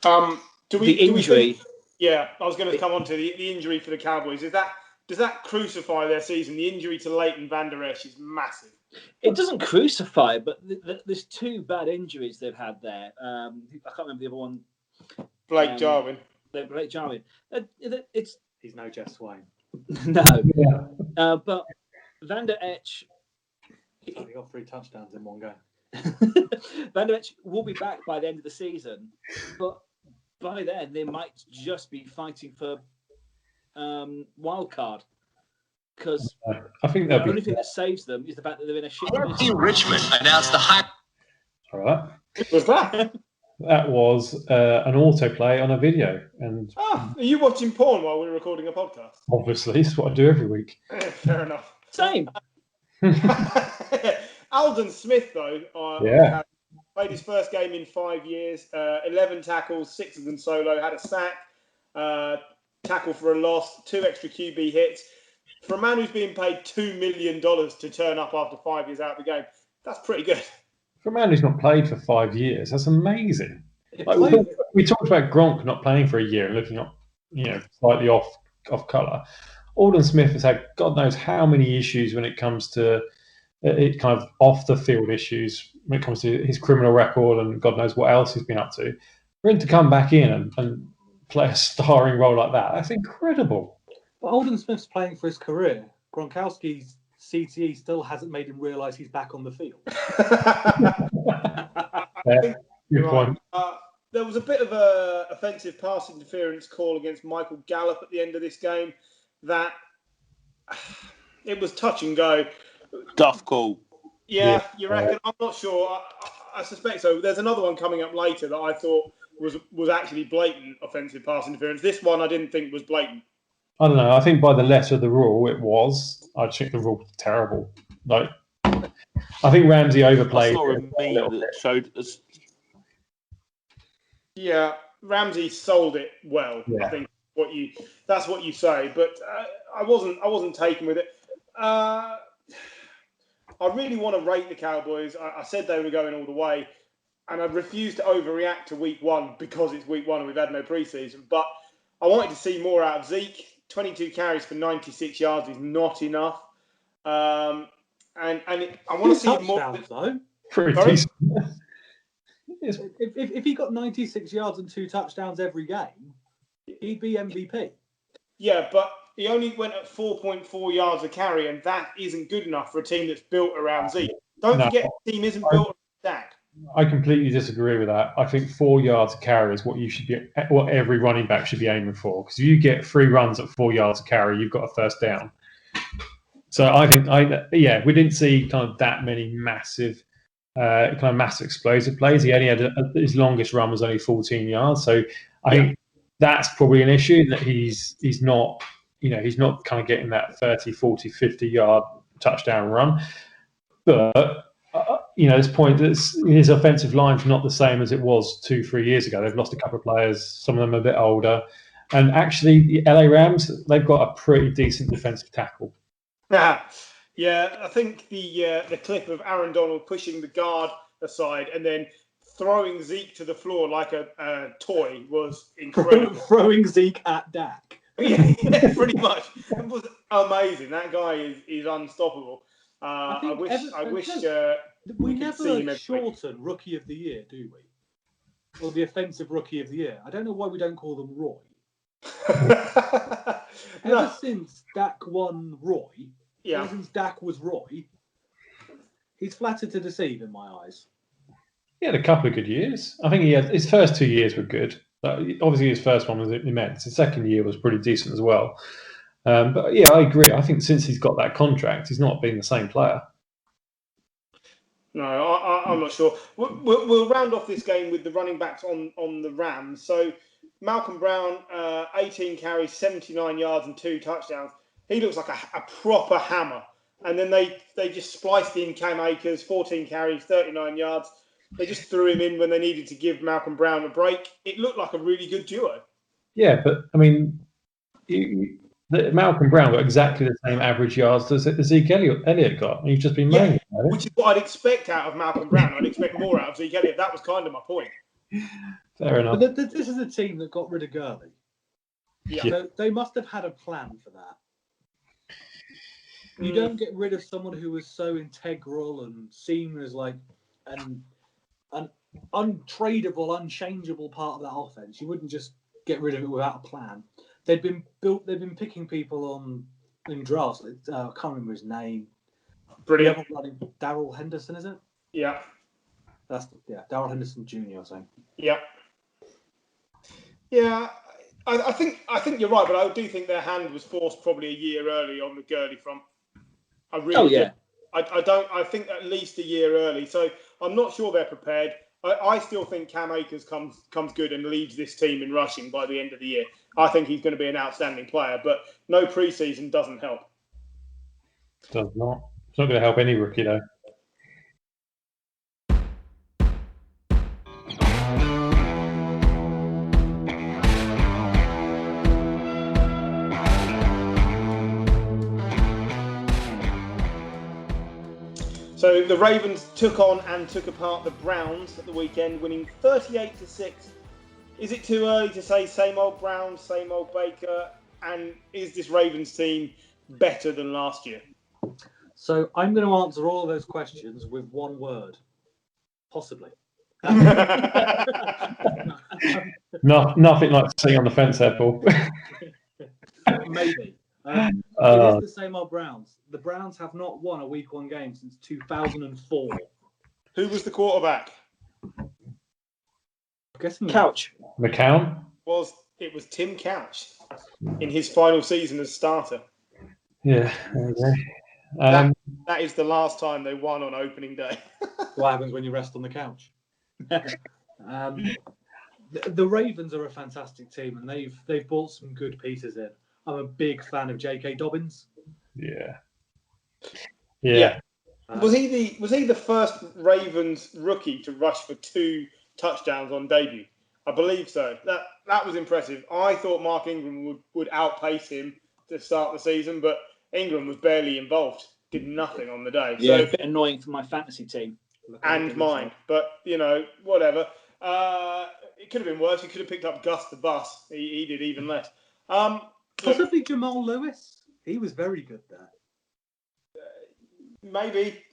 Injury. I was going to come on to the injury for the Cowboys. Does that crucify their season? The injury to Leighton Vander Esch is massive. It doesn't crucify, but there's two bad injuries they've had there. I can't remember the other one. Blake Jarwin. Blake Jarwin. He's no Jeff Swain. No. Yeah. But Vander Esch. He got 3 touchdowns in one go. Vander Esch will be back by the end of the season, but by then they might just be fighting for wild card, because I think the only thing that saves them is the fact that they're in a shit. Richmond announced the high. All right. What was that? That was an autoplay on a video. And are you watching porn while we're recording a podcast? Obviously, it's what I do every week. Fair enough. Same. Aldon Smith, though, played his first game in 5 years, 11 tackles, 6 of them solo, had a sack, tackle for a loss, 2 extra QB hits. For a man who's being paid $2 million to turn up after 5 years out of the game, that's pretty good. For a man who's not played for 5 years, that's amazing. We talked about Gronk not playing for a year and looking up, slightly off colour. Aldon Smith has had God knows how many issues when it comes to it kind of off the field issues, when it comes to his criminal record and God knows what else he's been up to. For him to come back in and play a starring role like that's incredible. But Aldon Smith's playing for his career. Gronkowski's CTE still hasn't made him realise he's back on the field. Good point. There was a bit of a offensive pass interference call against Michael Gallup at the end of this game. That it was touch and go. Duff call. Yeah, you reckon? I'm not sure. I suspect so. There's another one coming up later that I thought was actually blatant offensive pass interference. This one I didn't think was blatant. I don't know. I think by the letter of the rule, it was. I think the rule was terrible. I think Ramsey overplayed. I saw a meme that showed us. Yeah, Ramsey sold it well. Yeah. I think that's what you say, but I wasn't taken with it. I really want to rate the Cowboys. I said they were going all the way, and I refused to overreact to week one because it's week one and we've had no preseason. But I wanted to see more out of Zeke. 22 carries for 96 yards is not enough. I want to see more. Touchdowns, though. Pretty Sorry? decent. If he got 96 yards and 2 touchdowns every game, he'd be MVP. Yeah, but he only went at 4.4 yards a carry, and that isn't good enough for a team that's built around Zeke. Don't forget, the team isn't built around Dak. I completely disagree with that. I think 4 yards a carry is what every running back should be aiming for. Because if you get 3 runs at 4 yards a carry, you've got a first down. So I think, we didn't see kind of that many massive explosive plays. He only had his longest run was only 14 yards. So I think that's probably an issue, that he's not kind of getting that 30, 40, 50 yard touchdown run. But this point that his offensive line's not the same as it was 2-3 years ago. They've lost a couple of players, some of them a bit older. And actually, the LA Rams, they've got a pretty decent defensive tackle. Yeah, I think the clip of Aaron Donald pushing the guard aside and then throwing Zeke to the floor like a toy was incredible. Throwing Zeke at Dak. yeah, pretty much. It was amazing. That guy is unstoppable. I wish we could never see him every shorten Rookie of the Year, do we? Or the Offensive Rookie of the Year. I don't know why we don't call them Roy. Ever since Dak won Roy, ever since Dak was Roy, he's flattered to deceive in my eyes. He had a couple of good years. I think his first 2 years were good. Obviously, his first one was immense. His second year was pretty decent as well. But yeah, I agree. I think since he's got that contract, he's not been the same player. No, I'm not sure. We'll round off this game with the running backs on the Rams. So Malcolm Brown, 18 carries, 79 yards and 2 touchdowns. He looks like a proper hammer. And then they just spliced in Cam Akers, 14 carries, 39 yards. They just threw him in when they needed to give Malcolm Brown a break. It looked like a really good duo. Yeah, but I mean, Malcolm Brown got exactly the same average yards as Zeke Elliott got. And you've just been moaning about it. Which is what I'd expect out of Malcolm Brown. I'd expect more out of Zeke Elliott. That was kind of my point. Fair enough. But this is a team that got rid of Gurley. Yeah. So they must have had a plan for that. You don't get rid of someone who was so integral and seen as like an untradeable, unchangeable part of that offense. You wouldn't just get rid of it without a plan. They'd been picking people in drafts. I can't remember his name. Brilliant. Darrell Henderson, is it? Yeah. Darrell Henderson Jr. or something. Yeah. Yeah. I think you're right, but I do think their hand was forced probably a year early on the Gurley front. I really do. I think at least a year early. So I'm not sure they're prepared. I still think Cam Akers comes good and leads this team in rushing by the end of the year. I think he's going to be an outstanding player, but no preseason doesn't help. Does not. It's not going to help any rookie, though. So the Ravens took on and took apart the Browns at the weekend, winning 38-6. Is it too early to say same old Browns, same old Baker? And is this Ravens team better than last year? So I'm going to answer all of those questions with one word. Possibly. Nothing like sitting on the fence there, Paul. Maybe. It is the same old Browns. The Browns have not won a Week 1 game since 2004. Who was the quarterback? I'm guessing Couch. McCown? It was Tim Couch in his final season as starter. Yeah, there we go. That is the last time they won on opening day. What happens when you rest on the couch? The Ravens are a fantastic team, and they've brought some good pieces in. I'm a big fan of J.K. Dobbins. Yeah. Was he the first Ravens rookie to rush for 2 touchdowns on debut? I believe so. That was impressive. I thought Mark Ingram would outpace him to start the season, but Ingram was barely involved. Did nothing on the day. Yeah, So, a bit annoying for my fantasy team. and mine. But, whatever. It could have been worse. He could have picked up Gus the Bus. He did even less. Possibly Jamal Lewis. He was very good there. Maybe.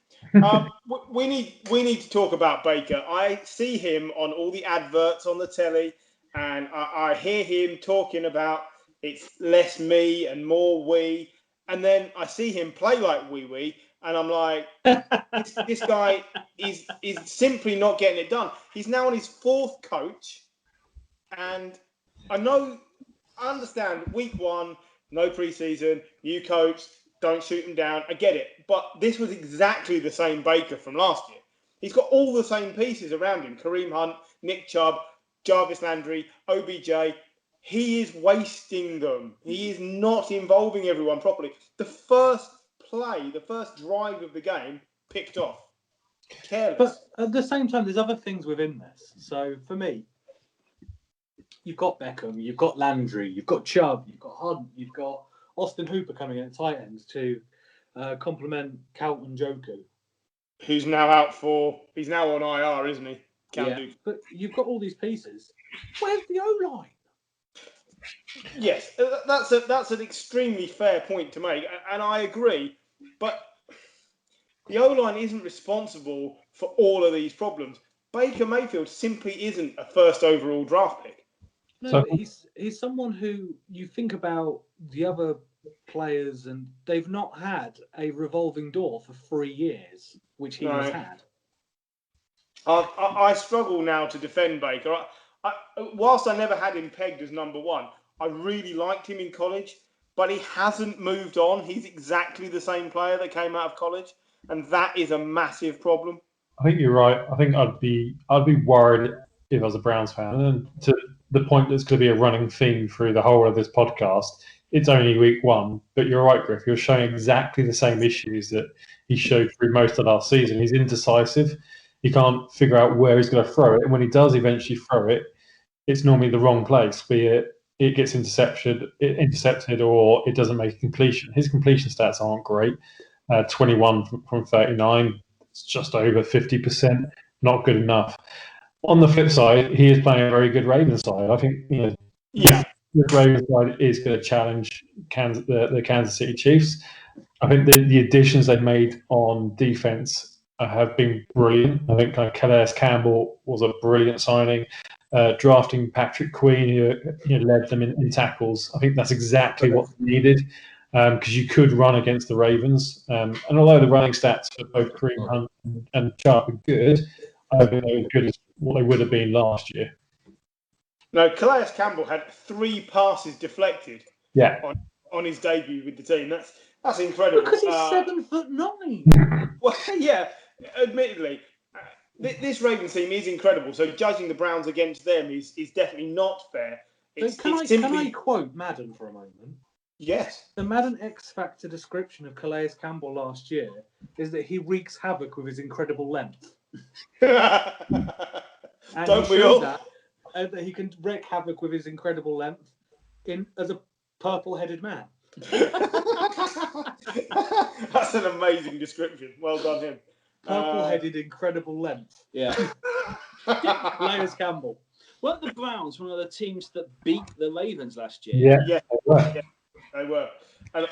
We need to talk about Baker. I see him on all the adverts on the telly, and I hear him talking about it's less me and more we. And then I see him play like we, and I'm like, this guy is simply not getting it done. He's now on his fourth coach, and I understand week one, no preseason, new coach, don't shoot him down. I get it. But this was exactly the same Baker from last year. He's got all the same pieces around him. Kareem Hunt, Nick Chubb, Jarvis Landry, OBJ. He is wasting them. He is not involving everyone properly. The first play, the first drive of the game, picked off. Careless. But at the same time, there's other things within this. So for me, you've got Beckham, you've got Landry, you've got Chubb, you've got Hunt, you've got Austin Hooper coming in at tight ends to complement Calvin Joku. Who's now he's now on IR, isn't he? Yeah, but you've got all these pieces. Where's the O-line? Yes, that's an extremely fair point to make, and I agree. But the O-line isn't responsible for all of these problems. Baker Mayfield simply isn't a first overall draft pick. No, but he's someone who you think about the other players, and they've not had a revolving door for 3 years, which he has had. I struggle now to defend Baker. Whilst I never had him pegged as number one, I really liked him in college, but he hasn't moved on. He's exactly the same player that came out of college, and that is a massive problem. I think you're right. I think I'd be worried if I was a Browns fan. And to the point that's going to be a running theme through the whole of this podcast, it's only week one, but you're right, Griff. You're showing exactly the same issues that he showed through most of last season. He's indecisive. He can't figure out where he's going to throw it. And when he does eventually throw it, it's normally the wrong place, be it gets intercepted or it doesn't make a completion. His completion stats aren't great. 21 from 39. It's just over 50%. Not good enough. On the flip side, he is playing a very good Ravens side. I think the Ravens side is going to challenge the Kansas City Chiefs. I think the additions they've made on defense have been brilliant. I think Calais Campbell was a brilliant signing. Drafting Patrick Queen, who led them in tackles. I think that's exactly what they needed because you could run against the Ravens. And although the running stats for both Kareem Hunt and Chubb are good, I don't think they're as good as what they would have been last year. No, Calais Campbell had 3 passes deflected on his debut with the team. That's incredible. Because he's 7'9". Well, yeah, admittedly. This Ravens team is incredible, so judging the Browns against them is definitely not fair. Can I quote Madden for a moment? Yes. The Madden X Factor description of Calais Campbell last year is that he wreaks havoc with his incredible length. And don't we all? That he can wreak havoc with his incredible length as a purple-headed man. That's an amazing description. Well done, him. Purple-headed, incredible length. Yeah. Calais Campbell. Weren't the Browns one of the teams that beat the Ravens last year? Yeah, they were. And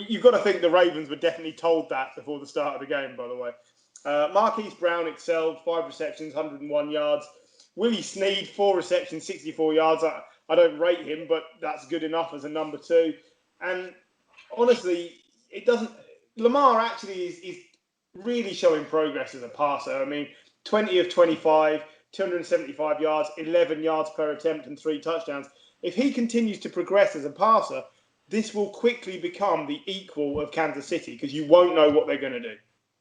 you've got to think the Ravens were definitely told that before the start of the game, by the way. Marquise Brown excelled, 5 receptions, 101 yards. Willie Snead, 4 receptions, 64 yards. I don't rate him, but that's good enough as a number 2. And honestly, it doesn't. Lamar actually is really showing progress as a passer. I mean, 20 of 25, 275 yards, 11 yards per attempt, and 3 touchdowns. If he continues to progress as a passer, this will quickly become the equal of Kansas City because you won't know what they're going to do.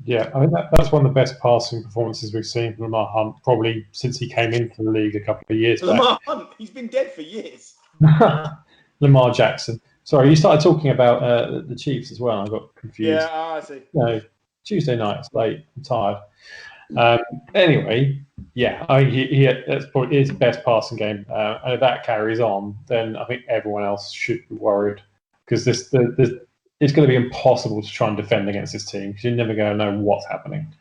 Yeah, I think that's one of the best passing performances we've seen from Lamar Hunt probably since he came into the league a couple of years back. Lamar Hunt, he's been dead for years. Lamar Jackson. Sorry, you started talking about the Chiefs as well. I got confused. Yeah, I see. No, Tuesday night, it's late. I'm tired. Anyway, yeah, that's probably his best passing game. And if that carries on, then I think everyone else should be worried because it's going to be impossible to try and defend against this team because you're never going to know what's happening.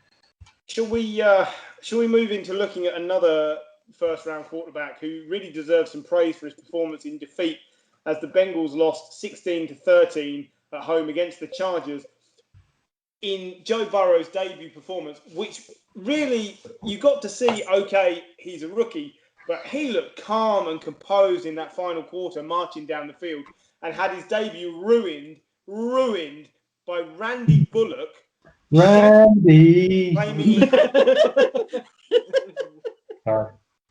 Shall we move into looking at another first-round quarterback who really deserves some praise for his performance in defeat as the Bengals lost 16-13 at home against the Chargers in Joe Burrow's debut performance, which really you got to see, okay, he's a rookie, but he looked calm and composed in that final quarter, marching down the field, and had his debut ruined by Randy Bullock. Randy!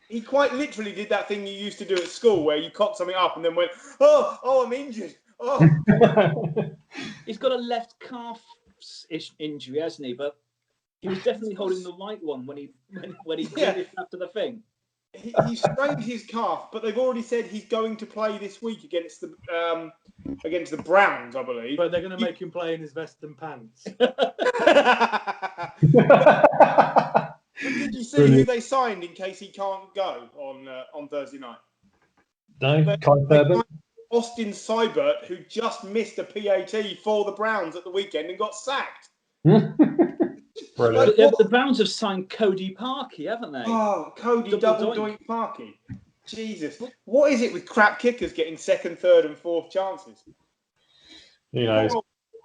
He quite literally did that thing you used to do at school where you cocked something up and then went, oh, I'm injured. Oh. He's got a left calf-ish injury, hasn't he? But he was definitely holding the right one when he finished after the thing. He strained his calf, but they've already said he's going to play this week against the Browns, I believe. But they're going to make him play in his vest and pants. Did you see who they signed in case he can't go on Thursday night? No, Kai Austin Seibert, who just missed a PAT for the Browns at the weekend and got sacked. The Browns have signed Cody Parkey, haven't they? Oh, Cody double doink Parkey. Jesus. What is it with crap kickers getting second, third and fourth chances? Who knows?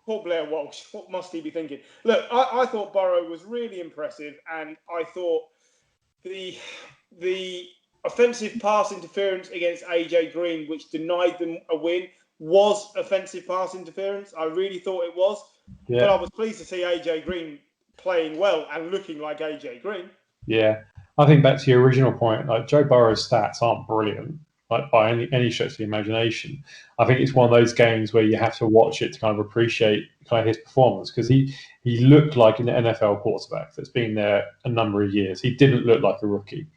Poor Blair Walsh. What must he be thinking? Look, I thought Burrow was really impressive, and I thought the offensive pass interference against AJ Green, which denied them a win, was offensive pass interference. I really thought it was. Yeah. But I was pleased to see AJ Green playing well and looking like AJ Green. Yeah. I think back to your original point, like Joe Burrow's stats aren't brilliant, like by any stretch of the imagination. I think it's one of those games where you have to watch it to kind of appreciate kind of his performance because he looked like an NFL quarterback that's been there a number of years. He didn't look like a rookie.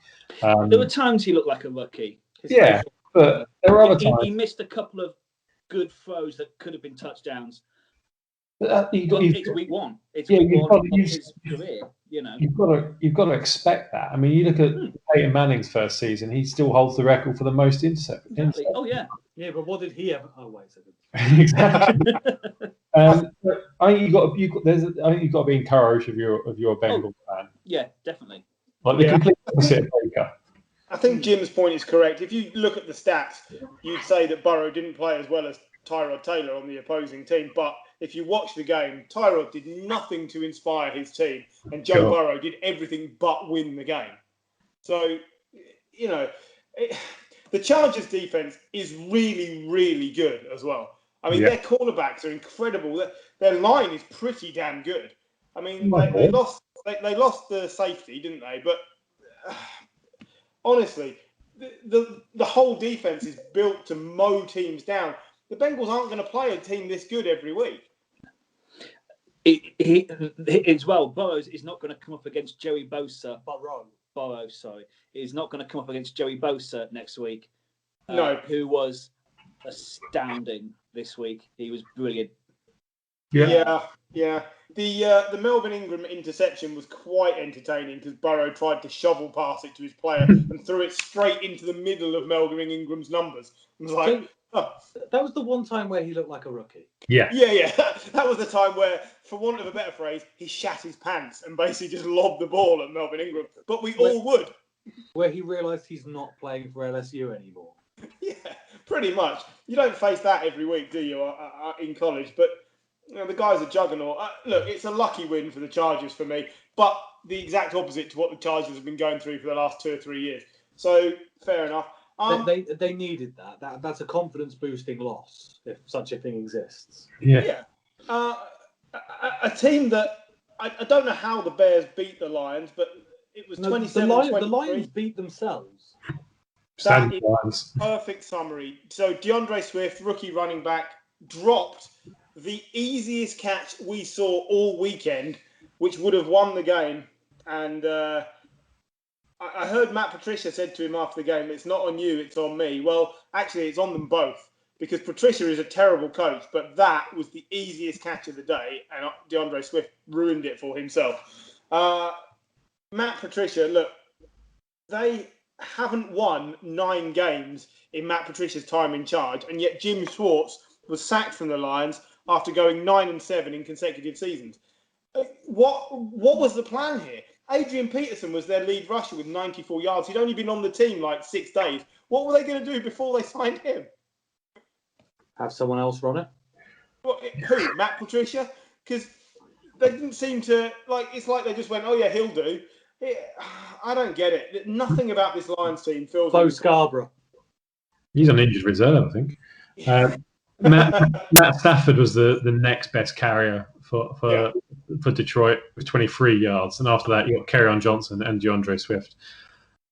There were times he looked like a rookie. Yeah, but there were other times. He missed a couple of good throws that could have been touchdowns. It's week one. It's week one of his career. You know, you've got to expect that. I mean, you look at Peyton Manning's first season; he still holds the record for the most interceptions. Exactly. Oh yeah, but what did he ever? Oh wait a second. Exactly. I think you've got to be encouraged of your Bengals fan. Yeah, definitely. Like the complete opposite of Baker. I think Jim's point is correct. If you look at the stats, you'd say that Burrow didn't play as well as Tyrod Taylor on the opposing team. But if you watch the game, Tyrod did nothing to inspire his team, and Joe Burrow did everything but win the game. So, the Chargers' defense is really, really good as well. I mean, their cornerbacks are incredible. Their line is pretty damn good. I mean, they lost the safety, didn't they? But honestly, the whole defense is built to mow teams down. The Bengals aren't going to play a team this good every week. Burrows is not going to come up against Joey Bosa. Burrow, sorry. He's not going to come up against Joey Bosa next week. Who was astounding this week. He was brilliant. Yeah. The Melvin Ingram interception was quite entertaining because Burrow tried to shovel pass it to his player and threw it straight into the middle of Melvin Ingram's numbers. It was like, that was the one time where he looked like a rookie. Yeah. That was the time where, for want of a better phrase, he shat his pants and basically just lobbed the ball at Melvin Ingram. But we all would. Where he realised he's not playing for LSU anymore. Yeah, pretty much. You don't face that every week, do you, in college? But the guy's a juggernaut. Look, it's a lucky win for the Chargers for me, but the exact opposite to what the Chargers have been going through for the last 2 or 3 years. So, fair enough. They needed that. That's a confidence-boosting loss, if such a thing exists. Yeah. A team that I don't know how the Bears beat the Lions, but it was 27-23. The Lions beat themselves. That is perfect summary. So DeAndre Swift, rookie running back, dropped the easiest catch we saw all weekend, which would have won the game. And I heard Matt Patricia said to him after the game, "It's not on you, it's on me." Well, actually, it's on them both because Patricia is a terrible coach, but that was the easiest catch of the day, and DeAndre Swift ruined it for himself. Matt Patricia, look, they haven't won 9 games in Matt Patricia's time in charge, and yet Jim Schwartz was sacked from the Lions after going 9-7 in consecutive seasons. What was the plan here? Adrian Peterson was their lead rusher with 94 yards. He'd only been on the team like 6 days. What were they going to do before they signed him? Have someone else run it? Who? Matt Patricia? Because they didn't seem to, it's like they just went, oh yeah, he'll do. I don't get it. Nothing about this Lions team feels Bo Scarborough. He's on injured reserve, I think. Matt Stafford was the next best carrier for Detroit with 23 yards, and after that you got Kerryon Johnson and DeAndre Swift.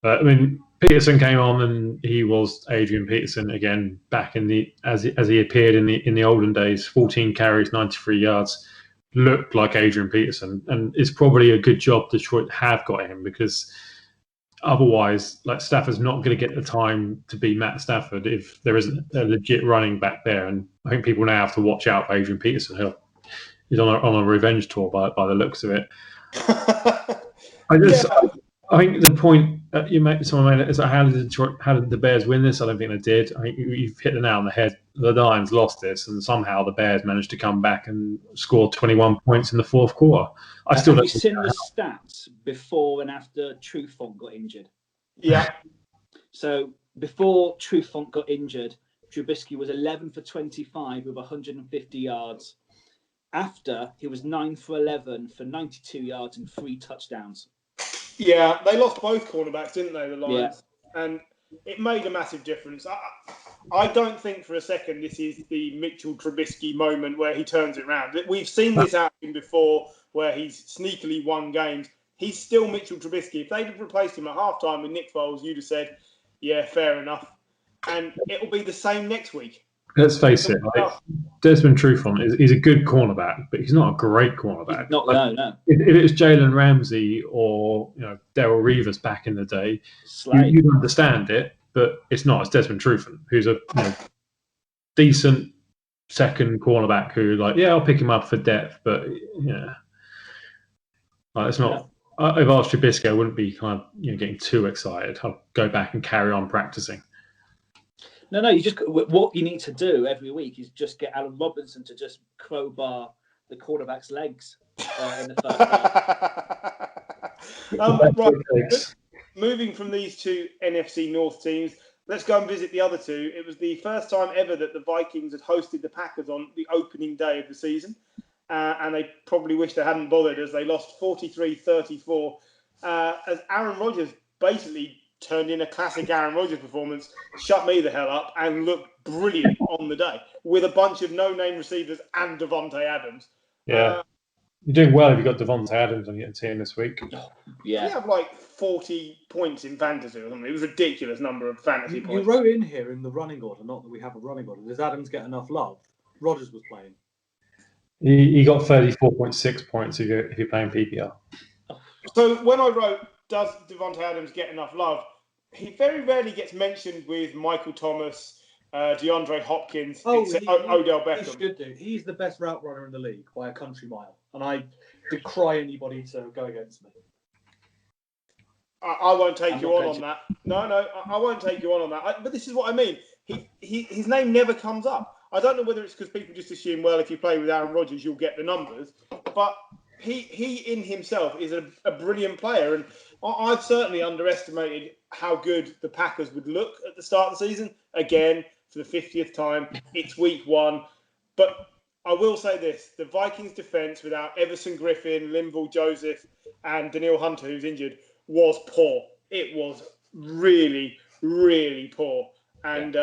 But I mean, Peterson came on and he was Adrian Peterson again, back in the as he appeared in the olden days. 14 carries, 93 yards, looked like Adrian Peterson, and it's probably a good job Detroit have got him, because otherwise, Stafford's not going to get the time to be Matt Stafford if there isn't a legit running back there. And I think people now have to watch out for Adrian Peterson. He's on a revenge tour by the looks of it. I think the point that someone made is how did the Bears win this? I don't think they did. I think you've hit the nail on the head. The Lions lost this, and somehow the Bears managed to come back and score 21 points in the fourth quarter. Have you seen the stats before and after Trufant got injured? Yeah. So before Trufant got injured, Trubisky was 11 for 25 with 150 yards. After, he was 9 for 11 for 92 yards and 3 touchdowns. Yeah, they lost both cornerbacks, didn't they, the Lions? Yeah. And it made a massive difference. I don't think for a second this is the Mitchell Trubisky moment where he turns it around. We've seen this happen before where he's sneakily won games. He's still Mitchell Trubisky. If they'd have replaced him at halftime with Nick Foles, you'd have said, yeah, fair enough. And it'll be the same next week. Let's face it, Desmond Trufant he's a good cornerback, but he's not a great cornerback. No. If it was Jalen Ramsey or Darrell Reeves back in the day, you'd understand it, but it's not. It's Desmond Trufant, who's a decent second cornerback who, I'll pick him up for depth, but it's not. Yeah. If I was Trubisky, I wouldn't be getting too excited. I'd go back and carry on practicing. No. What you need to do every week is just get Allen Robinson to just crowbar the quarterback's legs in the first half. Right. Moving from these two NFC North teams, let's go and visit the other two. It was the first time ever that the Vikings had hosted the Packers on the opening day of the season, and they probably wish they hadn't bothered, as they lost 43-34, as Aaron Rodgers basically turned in a classic Aaron Rodgers performance, shut me the hell up, and looked brilliant on the day with a bunch of no-name receivers and Devontae Adams. Yeah. You're doing well if you've got Devontae Adams on your team this week. Yeah. You have 40 points in fantasy or something. It was a ridiculous number of fantasy points. You wrote in here in the running order, not that we have a running order. Does Adams get enough love? Rodgers was playing. He got 34.6 points if you're playing PPR. So when I wrote, does Devontae Adams get enough love? He very rarely gets mentioned with Michael Thomas, DeAndre Hopkins, Odell Beckham. He should do. He's the best route runner in the league by a country mile, and I decry anybody to go against me. I won't take you on that. No, I won't take you on that. But this is what I mean. His name never comes up. I don't know whether it's because people just assume, well, if you play with Aaron Rodgers, you'll get the numbers. But he in himself is a brilliant player, and I've certainly underestimated how good the Packers would look at the start of the season. Again, for the 50th time, it's week 1. But I will say this, the Vikings defense without Everson Griffin, Linval Joseph, and Danielle Hunter, who's injured, was poor. It was really, really poor. And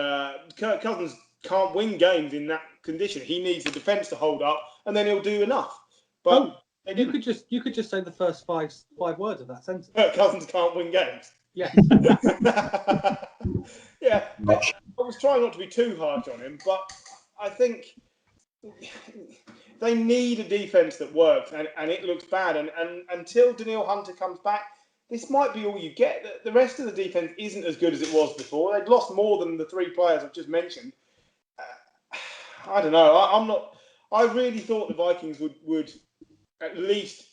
Kirk Cousins can't win games in that condition. He needs the defense to hold up, and then he'll do enough. But you could just say the first five words of that sentence. Kirk Cousins can't win games. Yes. Yeah. I was trying not to be too harsh on him, but I think they need a defense that works, and it looks bad. And until Danielle Hunter comes back, this might be all you get. The rest of the defense isn't as good as it was before. They'd lost more than the 3 players I've just mentioned. I don't know. I really thought the Vikings would at least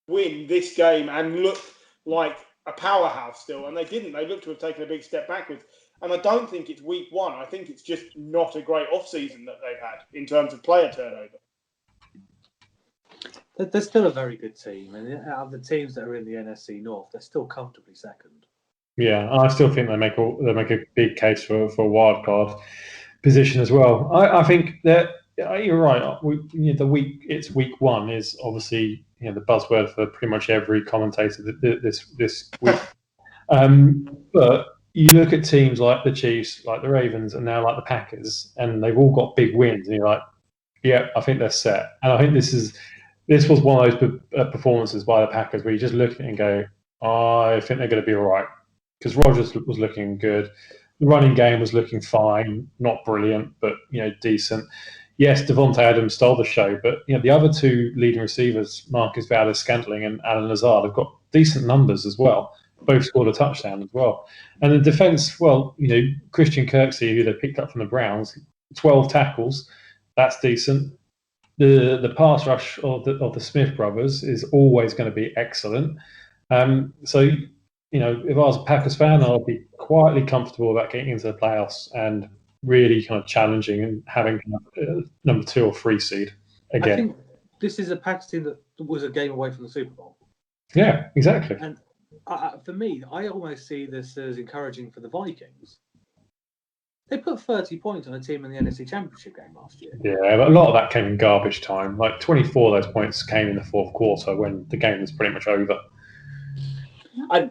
win this game and look like a powerhouse still, and they didn't. They looked to have taken a big step backwards. And I don't think it's week one. I think it's just not a great off-season that they've had in terms of player turnover. They're still a very good team, and out of the teams that are in the NFC North, they're still comfortably second. Yeah, I still think they make a big case for a wild card position as well. I think that you're right. It's week one is obviously the buzzword for pretty much every commentator this week. But you look at teams like the Chiefs, like the Ravens, and now like the Packers, and they've all got big wins, and you're like, yeah, I think they're set. And I think this was one of those performances by the Packers where you just look at it and go, I think they're going to be all right. Because Rodgers was looking good. The running game was looking fine, not brilliant, but decent. Yes, Devontae Adams stole the show, but the other two leading receivers, Marcus Valdes-Scantling and Alan Lazard, have got decent numbers as well. Both scored a touchdown as well. And the defense, Christian Kirksey, who they picked up from the Browns, 12 tackles, that's decent. The pass rush of the Smith brothers is always going to be excellent. So if I was a Packers fan, I'd be quietly comfortable about getting into the playoffs and really kind of challenging and having number 2 or 3 seed again. I think this is a Packers team that was a game away from the Super Bowl. Yeah, exactly. And for me, I almost see this as encouraging for the Vikings. They put 30 points on a team in the NFC Championship game last year. Yeah, but a lot of that came in garbage time. Like 24 of those points came in the fourth quarter when the game was pretty much over. I'm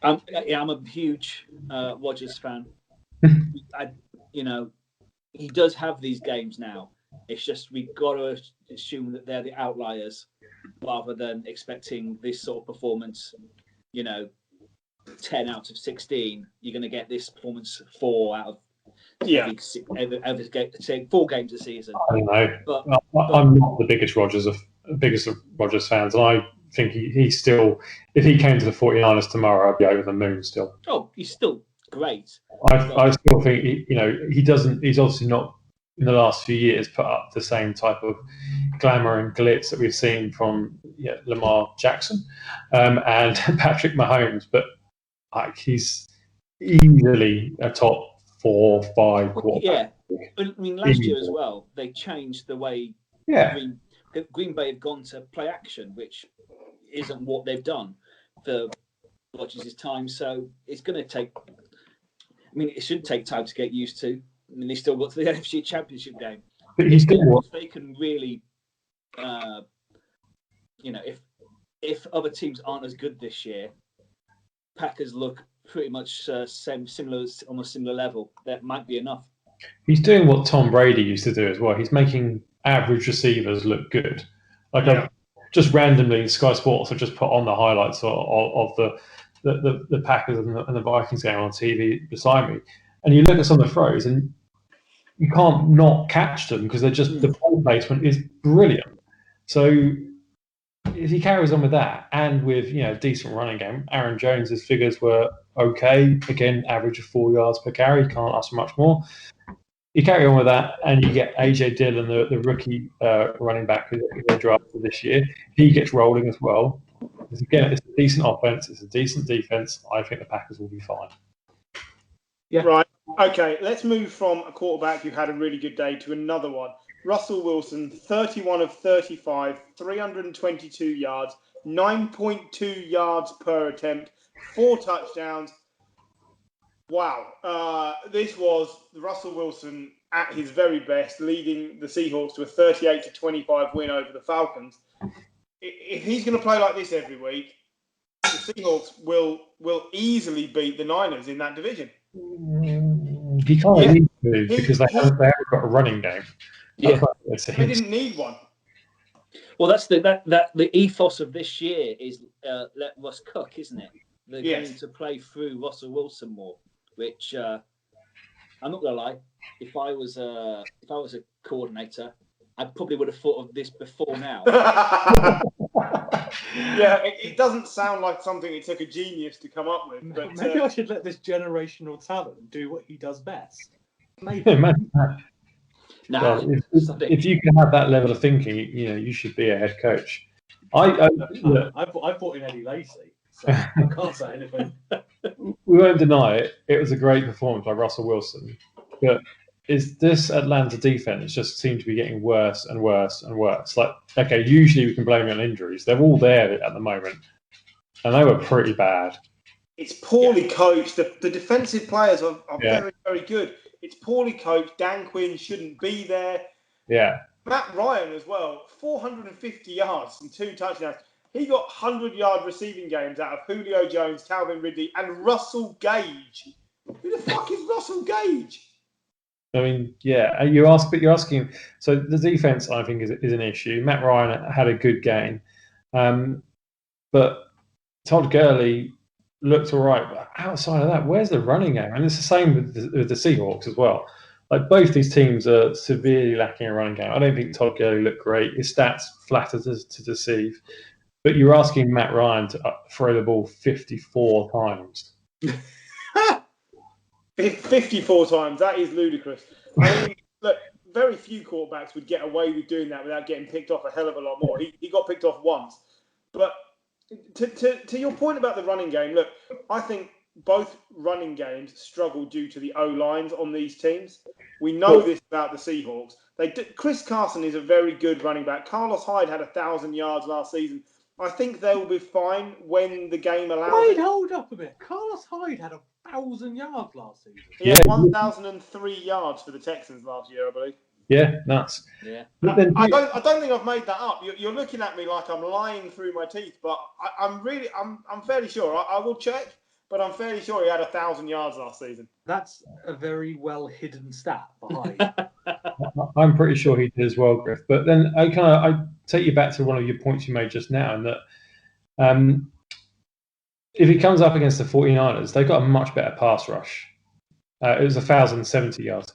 a huge Rodgers fan. He does have these games now. It's just we've got to assume that they're the outliers rather than expecting this sort of performance. 10 out of 16, you're going to get this performance 4 out of every 4 games a season. I don't know. But I'm not the biggest Rodgers fans, and I think he's still, if he came to the 49ers tomorrow, I'd be over the moon still. Oh, he's still great. I still think he doesn't. He's obviously not in the last few years put up the same type of glamour and glitz that we've seen from Lamar Jackson and Patrick Mahomes, but he's easily a top 4 or 5 quarterback. Yeah, I mean last year as well, they changed the way Green Bay have gone to play action, which isn't what they've done for Rodgers' time. So it's going to take. I mean, it should take time to get used to. I mean, they still got to the NFC Championship game. But he's still if they can really, if other teams aren't as good this year, Packers look pretty much almost similar level. That might be enough. He's doing what Tom Brady used to do as well. He's making average receivers look good. Just randomly, Sky Sports have just put on the highlights of the Packers and the Vikings game on TV beside me, and you look at some of the throws, and you can't not catch them because they're just the ball placement is brilliant. So if he carries on with that, and with decent running game, Aaron Jones's figures were okay. Again, average of 4 yards per carry. Can't ask for much more. You carry on with that, and you get AJ Dillon, the rookie running back who they drafted this year. He gets rolling as well. Again, it's a decent offense. It's a decent defense. I think the Packers will be fine. Yeah. Right. Okay. Let's move from a quarterback who had a really good day to another one. Russell Wilson, 31 of 35, 322 yards, 9.2 yards per attempt, 4 touchdowns. Wow. This was Russell Wilson at his very best, leading the Seahawks to a 38-25 win over the Falcons. If he's going to play like this every week, the Seahawks will easily beat the Niners in that division. He can't need to because they haven't got a running game. Yeah, they didn't need one. Well, that's the ethos of this year is let Russ cook, isn't it? They're going to play through Russell Wilson more, which I'm not gonna lie. If I was a coordinator, I probably would have thought of this before now. Yeah, it doesn't sound like something it took a genius to come up with. But maybe I should let this generational talent do what he does best. Maybe. If you can have that level of thinking, you should be a head coach. Look, I brought in Eddie Lacy, so I can't say anything. we won't deny it. It was a great performance by Russell Wilson, but is this Atlanta defense just seems to be getting worse and worse and worse? Like, okay, usually we can blame it on injuries. They're all there at the moment, and they were pretty bad. It's poorly coached. The defensive players are Yeah. very, very good. It's poorly coached. Dan Quinn shouldn't be there. Yeah. Matt Ryan as well, 450 yards and 2 touchdowns. He got 100-yard receiving games out of Julio Jones, Calvin Ridley, and Russell Gage. Who the fuck is Russell Gage? I mean, yeah, you're asking. So the defense, I think, is an issue. Matt Ryan had a good game, but Todd Gurley looked all right. But outside of that, where's the running game? And it's the same with the Seahawks as well. Like, both these teams are severely lacking a running game. I don't think Todd Gurley looked great. His stats flatter to deceive. But you're asking Matt Ryan to throw the ball 54 times. 54 times. That is ludicrous. I mean, look, very few quarterbacks would get away with doing that without getting picked off a hell of a lot more. He got picked off once. But to your point about the running game, look, I think both running games struggle due to the O-lines on these teams. We know this about the Seahawks. Chris Carson is a very good running back. Carlos Hyde had 1,000 yards last season. I think they will be fine when the game allows. Wait, hold up a bit. Carlos Hyde had 1,000 yards last season. He had 1,003 yards for the Texans last year, I believe. Yeah, nuts. Yeah. I don't think I've made that up. You're looking at me like I'm lying through my teeth, but I'm fairly sure. I will check, but I'm fairly sure he had 1,000 yards last season. That's a very well hidden stat behind. I'm pretty sure he did as well, Griff. But then I take you back to one of your points you made just now, and that if he comes up against the 49ers, they've got a much better pass rush. It was 1,070 yards.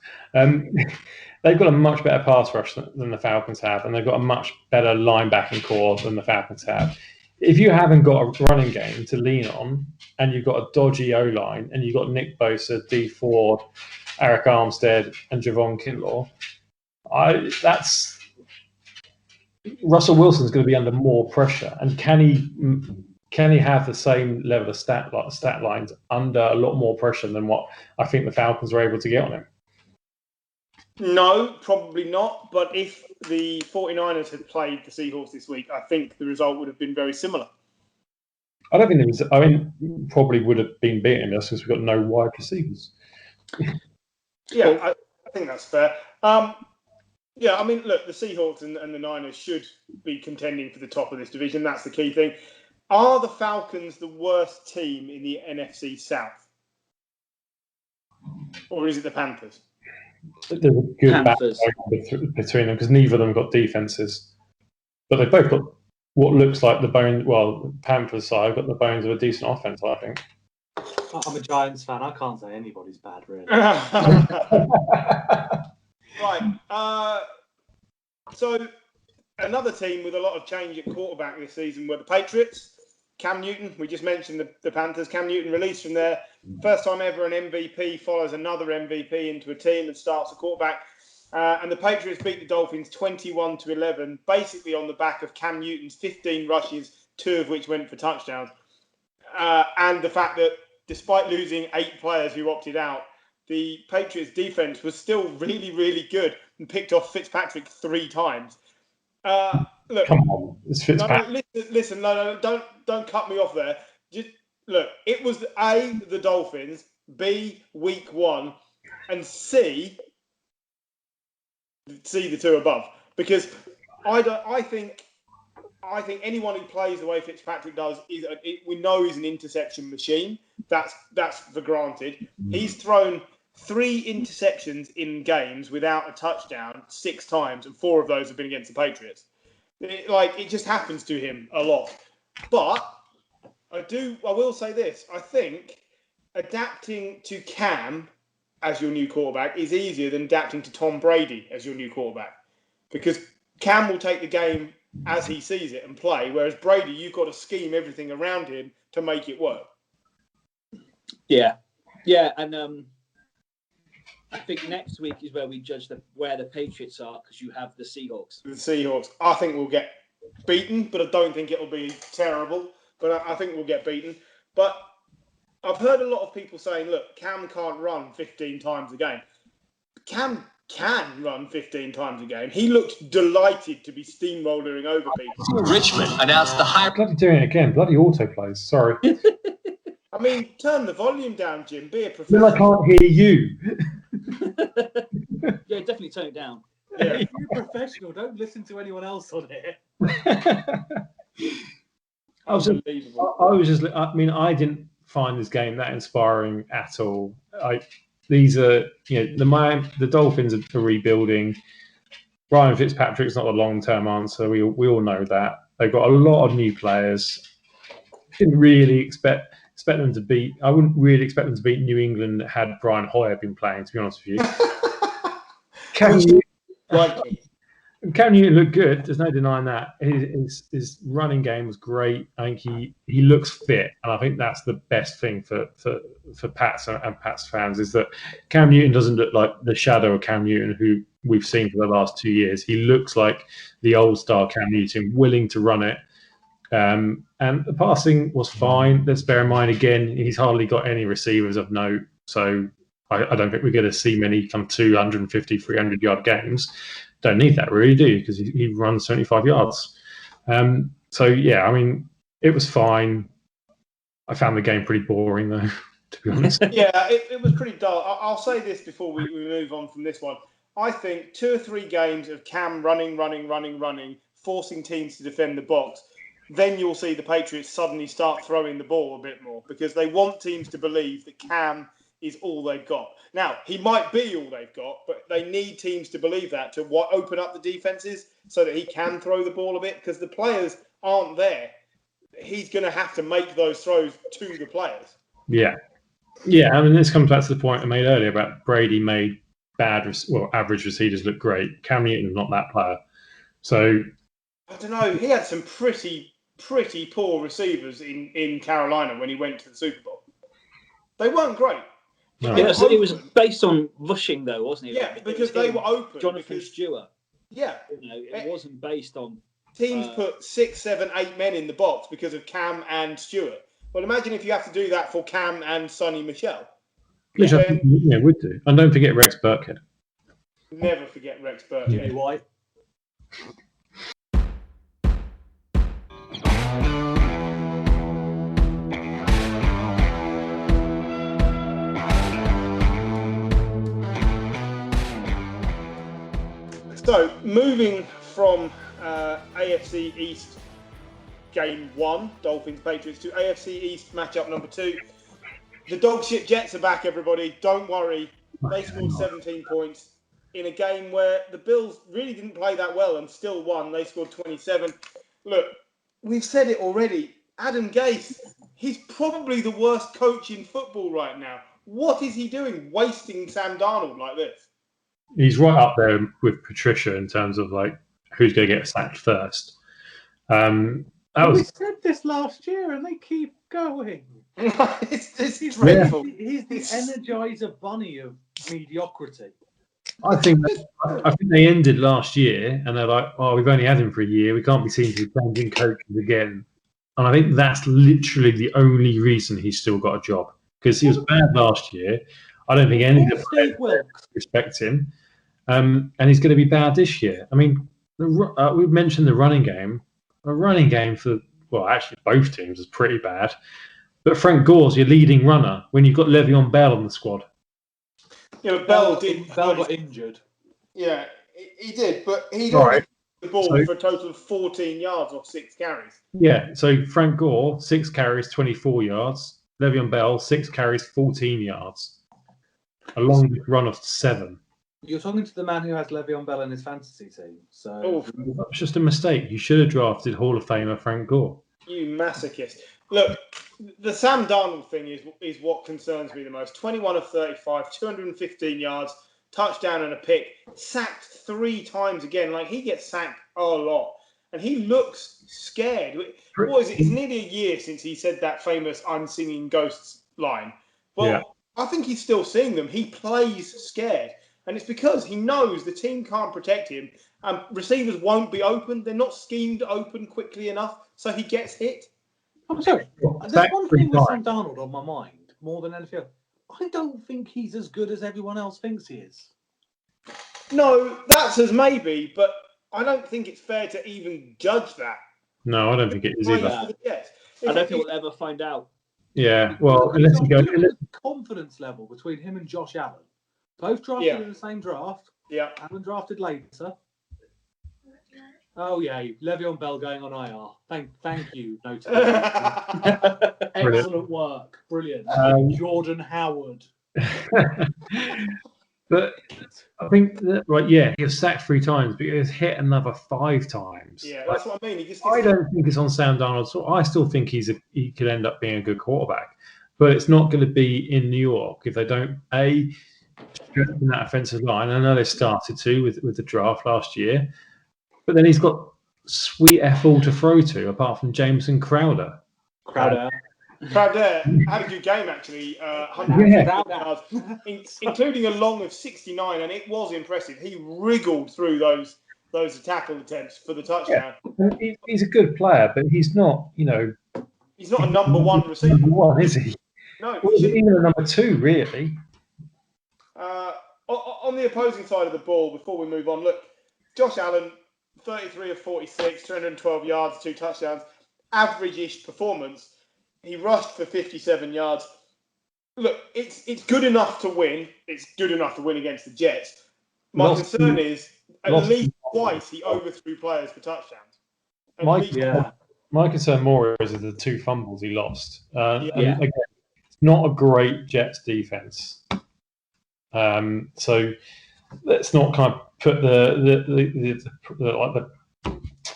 They've got a much better pass rush than the Falcons have, and they've got a much better linebacking core than the Falcons have. If you haven't got a running game to lean on, and you've got a dodgy O-line, and you've got Nick Bosa, Dee Ford, Eric Armstead, and Javon Kinlaw, Russell Wilson's going to be under more pressure. And can he have the same level of stat lines under a lot more pressure than what I think the Falcons were able to get on him? No, probably not. But if the 49ers had played the Seahawks this week, I think the result would have been very similar. I don't think it was. I mean, probably would have been beating us because we've got no wide receivers. Yeah, I think that's fair. Yeah, I mean, look, the Seahawks and the Niners should be contending for the top of this division. That's the key thing. Are the Falcons the worst team in the NFC South? Or is it the Panthers? There's a good battle between them because neither of them got defenses. But they've both got what looks like the bones. Well, the Panthers side got the bones of a decent offense, I think. I'm a Giants fan. I can't say anybody's bad, really. Right. So another team with a lot of change at quarterback this season were the Patriots. Cam Newton, we just mentioned the Panthers. Cam Newton released from there. First time ever an MVP follows another MVP into a team and starts a quarterback. And the Patriots beat the Dolphins 21-11, basically on the back of Cam Newton's 15 rushes, 2 of which went for touchdowns. And the fact that despite losing 8 players who opted out, the Patriots defense was still really, really good and picked off Fitzpatrick 3 times. Look, come on, it's Fitzpatrick. Listen, don't cut me off there. Just look, it was A, the Dolphins, B, week 1, and C, the 2 above. Because I think anyone who plays the way Fitzpatrick does we know he's an interception machine. That's for granted. He's thrown 3 interceptions in games without a touchdown 6 times, and 4 of those have been against the Patriots. It just happens to him a lot. But I will say this. I think adapting to Cam as your new quarterback is easier than adapting to Tom Brady as your new quarterback. Because Cam will take the game as he sees it and play, whereas Brady, you've got to scheme everything around him to make it work. Yeah, and I think next week is where we judge where the Patriots are, because you have the Seahawks. The Seahawks, I think we'll get beaten, but I don't think it'll be terrible. But I think we'll get beaten. But I've heard a lot of people saying, look, Cam can't run 15 times a game. Cam can run 15 times a game. He looked delighted to be steamrolling over people. Richmond announced the high. Bloody doing it again. Bloody autoplays. Sorry. I mean, turn the volume down, Jim. Be a Then professional. I can't hear you. Yeah, definitely turn it down. Yeah. You're professional. Don't listen to anyone else on here. Unbelievable. I mean, I didn't find this game that inspiring at all. These are, the Dolphins are rebuilding. Ryan Fitzpatrick's not a long-term answer. We all know that. They've got a lot of new players. Didn't really expect them to beat. I wouldn't really expect them to beat New England had Brian Hoyer been playing. To be honest with you, Cam Newton looked good. There's no denying that. His running game was great. I think he looks fit, and I think that's the best thing for Pats and Pats fans is that Cam Newton doesn't look like the shadow of Cam Newton who we've seen for the last 2 years. He looks like the old star Cam Newton, willing to run it. And the passing was fine. Let's bear in mind again, he's hardly got any receivers of note, so I don't think we're going to see many come 250, 300-yard games. Don't need that really, do you? Because he runs 75 yards. So, yeah, I mean, it was fine. I found the game pretty boring, though, to be honest. Yeah, it was pretty dull. I'll say this before we move on from this one. I think 2 or 3 games of Cam running, forcing teams to defend the box, then you'll see the Patriots suddenly start throwing the ball a bit more because they want teams to believe that Cam is all they've got. Now, he might be all they've got, but they need teams to believe that to open up the defenses so that he can throw the ball a bit because the players aren't there. He's going to have to make those throws to the players. Yeah. Yeah, I mean, this comes back to the point I made earlier about Brady made average receivers look great. Cam Newton's not that player. So I don't know. He had some pretty poor receivers in Carolina when he went to the Super Bowl. They weren't great. No. It was based on rushing, though, wasn't it? Yeah, because they were open. Jonathan Stewart. Yeah. It wasn't based on... Teams put 6, 7, 8 men in the box because of Cam and Stewart. Well, imagine if you have to do that for Cam and Sonny Michel. Which I think would do. And don't forget Rex Burkhead. Never forget Rex Burkhead. Jimmy White. So, moving from AFC East game 1, Dolphins-Patriots, to AFC East matchup number 2. The dogshit Jets are back, everybody. Don't worry. They scored 17 points in a game where the Bills really didn't play that well and still won. They scored 27. Look, we've said it already. Adam Gase, he's probably the worst coach in football right now. What is he doing wasting Sam Darnold like this? He's right up there with Patricia in terms of like who's going to get sacked first. We said this last year, and they keep going. it's dreadful. He's the Energizer Bunny of mediocrity. I think they ended last year, and they're like, "Oh, we've only had him for a year. We can't be seen to be changing coaches again." And I think that's literally the only reason he's still got a job because he was bad last year. I don't think any of the players respect him, and he's going to be bad this year. I mean, we've mentioned the running game. A running game for actually both teams is pretty bad. But Frank Gore's your leading runner when you've got Le'Veon Bell on the squad. Yeah, but Bell got injured. Yeah, he did, but he got the ball for a total of 14 yards off 6 carries. Yeah, so Frank Gore, 6 carries, 24 yards. Le'Veon Bell, 6 carries, 14 yards. A long run of 7. You're talking to the man who has Le'Veon Bell in his fantasy team. So That's just a mistake. You should have drafted Hall of Famer Frank Gore. You masochist. Look, the Sam Darnold thing is what concerns me the most. 21 of 35, 215 yards, touchdown and a pick, sacked 3 times again. Like, he gets sacked a lot. And he looks scared. What is it? It's nearly a year since he said that famous "I'm singing ghosts" line. Well, yeah. I think he's still seeing them. He plays scared. And it's because he knows the team can't protect him and receivers won't be open. They're not schemed open quickly enough, so he gets hit. I'm sorry. There's one thing with Sam Darnold on my mind more than anything else. I don't think he's as good as everyone else thinks he is. No, that's as maybe, but I don't think it's fair to even judge that. No, I don't think it is either. I don't think we'll ever find out. Yeah, well, unless you go... The confidence level between him and Josh Allen. Both drafted in the same draft. Yeah. Allen drafted later. Oh, yeah. Le'Veon Bell going on IR. Thank you. Excellent work. Brilliant. Jordan Howard. But I think that, right, yeah, he was sacked 3 times, but he was hit another 5 times. Yeah, that's what I mean. I don't think it's on Sam Darnold. So I still think he could end up being a good quarterback, but it's not going to be in New York if they don't strengthen that offensive line. I know they started to with the draft last year, but then he's got sweet F all to throw to, apart from Jameson Crowder. Crowder had a good game actually, 100 yards, including a long of 69, and it was impressive. He wriggled through those tackle attempts for the touchdown. Yeah. He's a good player, but he's not, he's not a number 1 receiver. Number 1, is he? No, he's even a number 2, really. On the opposing side of the ball, before we move on, look, Josh Allen, 33 of 46, 212 yards, 2 touchdowns, average-ish performance. He rushed for 57 yards. Look, it's good enough to win. It's good enough to win against the Jets. My concern is, at least twice, he overthrew players for touchdowns. My concern more is the 2 fumbles he lost. And again, it's not a great Jets defense. So let's not kind of put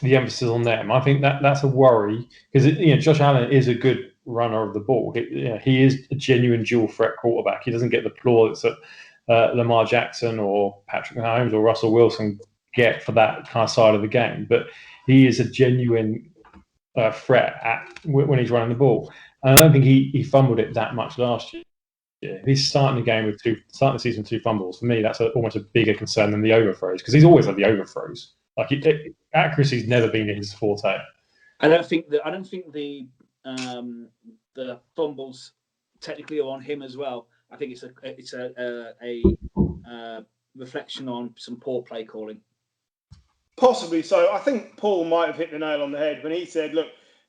the emphasis on them. I think that's a worry because Josh Allen is a good runner of the ball. He is a genuine dual threat quarterback. He doesn't get the applause that Lamar Jackson or Patrick Mahomes or Russell Wilson get for that kind of side of the game, but he is a genuine threat when he's running the ball. And I don't think he fumbled it that much last year. If he's starting the season with 2 fumbles, for me that's almost a bigger concern than the overthrows, because he's always had the overthrows. Like accuracy's never been his forte. I don't think the fumbles technically are on him as well. I think it's a reflection on some poor play calling. Possibly so. I think Paul might have hit the nail on the head when he said, "Look,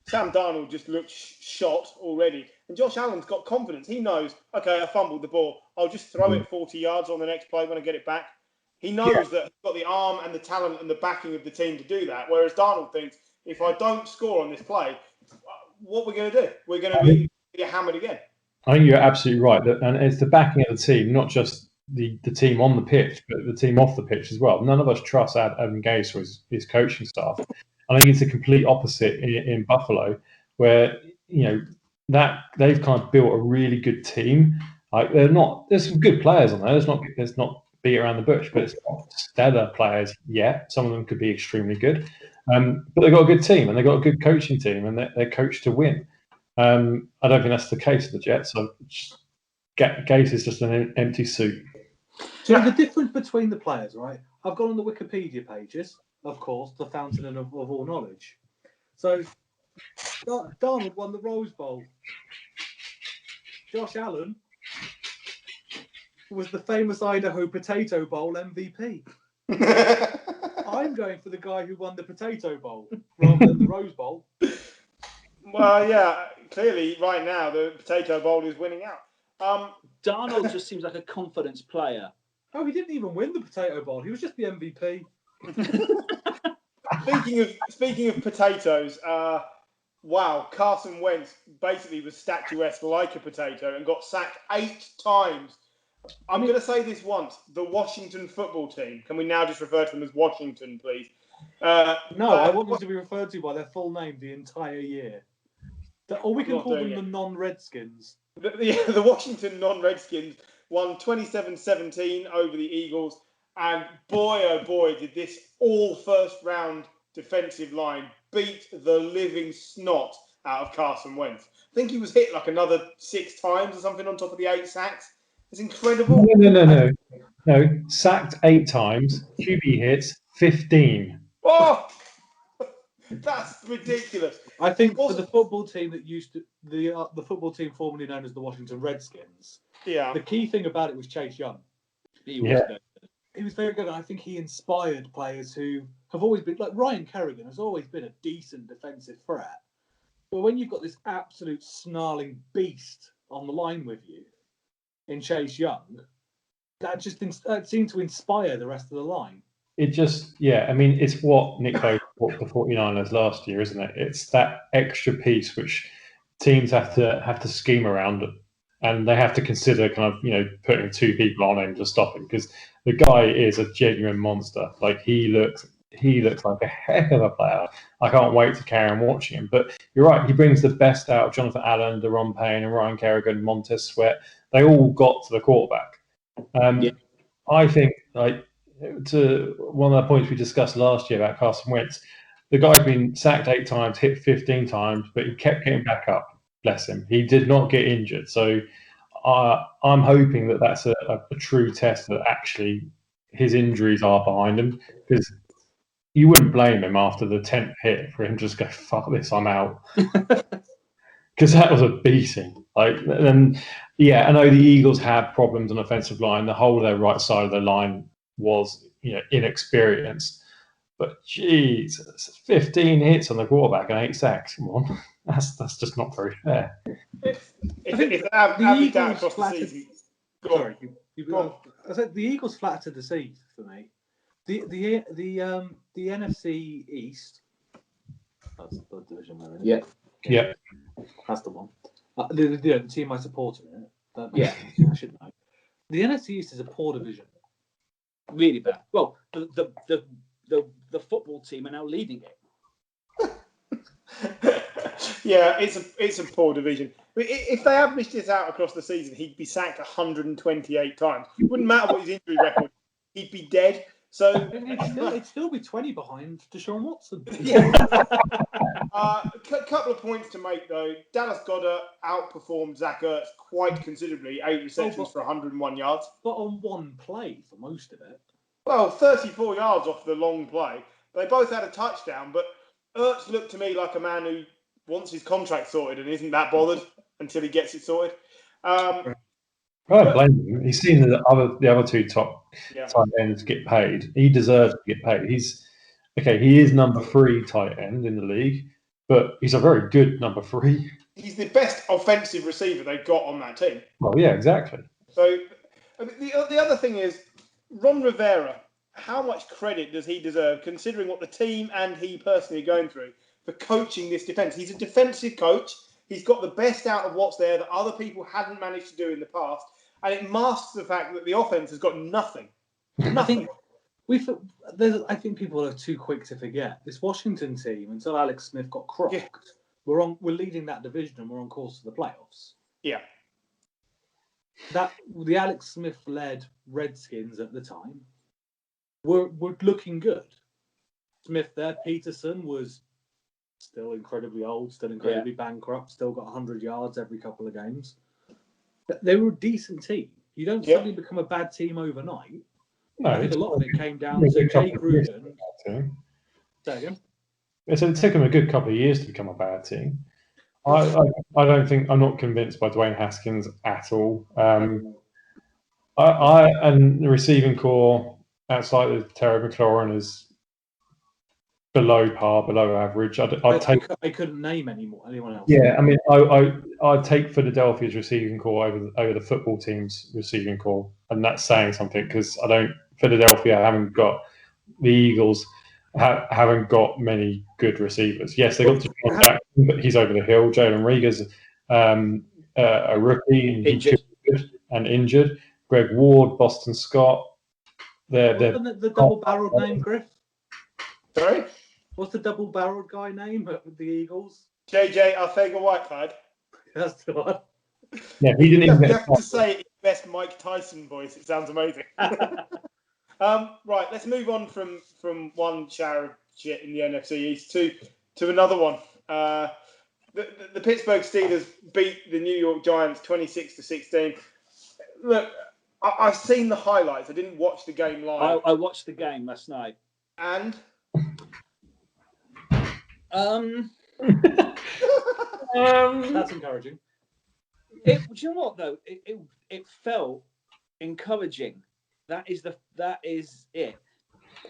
Sam Darnold just looked shot already." And Josh Allen's got confidence. He knows, okay, I fumbled the ball. I'll just throw it 40 yards on the next play when I get it back. He knows that he's got the arm and the talent and the backing of the team to do that. Whereas Darnold thinks, if I don't score on this play, what we're going to do? We're going to be hammered again. I think you're absolutely right. And it's the backing of the team, not just the team on the pitch, but the team off the pitch as well. None of us trust Adam Gase or his coaching staff. I think it's the complete opposite in Buffalo, where that they've kind of built a really good team. Like there's some good players on there. There's not beat around the bush, but it's not stellar players yet. Some of them could be extremely good, but they've got a good team and they've got a good coaching team, and they're coached to win. I don't think that's the case of the Jets. So Gase is just an empty suit. So the difference between the players, right? I've gone on the Wikipedia pages, of course, the fountain of all knowledge. So Darnold won the Rose Bowl. Josh Allen was the famous Idaho Potato Bowl MVP. I'm going for the guy who won the Potato Bowl rather than the Rose Bowl. Well, yeah, clearly right now the Potato Bowl is winning out. Darnold just seems like a confidence player. Oh, he didn't even win the Potato Bowl. He was just the MVP. Speaking of potatoes, wow, Carson Wentz basically was statuesque like a potato and got sacked 8 times. I'm going to say this once. The Washington football team. Can we now just refer to them as Washington, please? No, I want them to be referred to by their full name the entire year. Or we can call them the non-Redskins. The Washington non-Redskins won 27-17 over the Eagles. And boy, oh boy, did this all first-round defensive line beat the living snot out of Carson Wentz. I think he was hit like another 6 times or something on top of the 8 sacks. It's incredible. No. No, sacked 8 times, QB hits 15. Oh, that's ridiculous. I think for the football team that used to the football team formerly known as the Washington Redskins, the key thing about it was Chase Young. He was good. He was very good, and I think he inspired players who have always been like Ryan Kerrigan has always been a decent defensive threat. But when you've got this absolute snarling beast on the line with you in Chase Young, that just seemed to inspire the rest of the line. It just, I mean, it's what Nick Bosa brought the 49ers last year, isn't it? It's that extra piece which teams have to scheme around, and they have to consider kind of, putting 2 people on him to stop him, because the guy is a genuine monster. Like, he looks like a heck of a player. I can't wait to carry on watching him. But you're right, he brings the best out of Jonathan Allen, Deron Payne, and Ryan Kerrigan, Montez Sweat. They all got to the quarterback. I think, to one of the points we discussed last year about Carson Wentz, the guy's been sacked 8 times, hit 15 times, but he kept getting back up. Bless him. He did not get injured. So I'm hoping that that's a true test that actually his injuries are behind him, because you wouldn't blame him after the 10th hit for him to just go, fuck this, I'm out. Because that was a beating. I know the Eagles had problems on offensive line. The whole of their right side of the line was, inexperienced. But Jesus, 15 hits on the quarterback and 8 sacks. Come on, that's just not very fair. If the Eagles flattered, I said the Eagles flattered the seas for me. The NFC East. That's the division they're in. Yeah. That's the one. The team I support in it. I should know. The NFC East is a poor division. Really bad. Well, the football team are now leading it. It's a poor division. If they averaged this out across the season, he'd be sacked 128 times. It wouldn't matter what his injury record. He'd be dead. So it'd still be 20 behind Deshaun Watson. Couple of points to make though. Dallas Goedert outperformed Zach Ertz quite considerably. 8 receptions for 101 yards. But on one play for most of it. Well, 34 yards off the long play. They both had a touchdown, but Ertz looked to me like a man who wants his contract sorted and isn't that bothered until he gets it sorted. I don't blame him. He's seen the other 2 top tight ends get paid. He deserves to get paid. He is number 3 tight end in the league, but he's a very good number 3. He's the best offensive receiver they've got on that team. Well, yeah, exactly. So the other thing is, Ron Rivera, how much credit does he deserve, considering what the team and he personally are going through, for coaching this defense? He's a defensive coach. He's got the best out of what's there that other people hadn't managed to do in the past. And it masks the fact that the offense has got nothing. Nothing. I think people are too quick to forget this Washington team until Alex Smith got crocked. Yeah. We're leading that division and we're on course for the playoffs. Yeah. The Alex Smith led Redskins at the time were looking good. Smith there, Peterson was still incredibly old, still incredibly bankrupt, still got 100 yards every couple of games. They were a decent team. You don't suddenly become a bad team overnight. No, I think a lot of it came down to Jay Gruden. Say again? It took him a good couple of years to become a bad team. I don't think, I'm not convinced by Dwayne Haskins at all. And the receiving core outside of Terry McLaurin is below par, below average. I couldn't name anyone else. Yeah, I mean, I'd take Philadelphia's receiving core over the football team's receiving core, and that's saying something because Philadelphia haven't got the Eagles haven't got many good receivers. Yes, they got Deshaun Jackson, but he's over the hill. Jalen Reagor's a rookie and injured. Greg Ward, Boston Scott. The double-barreled name, Griff? Sorry? What's the double-barreled guy name with the Eagles? JJ Arcega-Whiteside. That's the one. Yeah, he didn't even get. You have to say it in best Mike Tyson voice. It sounds amazing. Right, let's move on from one shower of shit in the NFC East to another one. The Pittsburgh Steelers beat the New York Giants 26-16. Look, I've seen the highlights. I didn't watch the game live. I watched the game last night. And That's encouraging. Do you know what though? It felt encouraging. That is it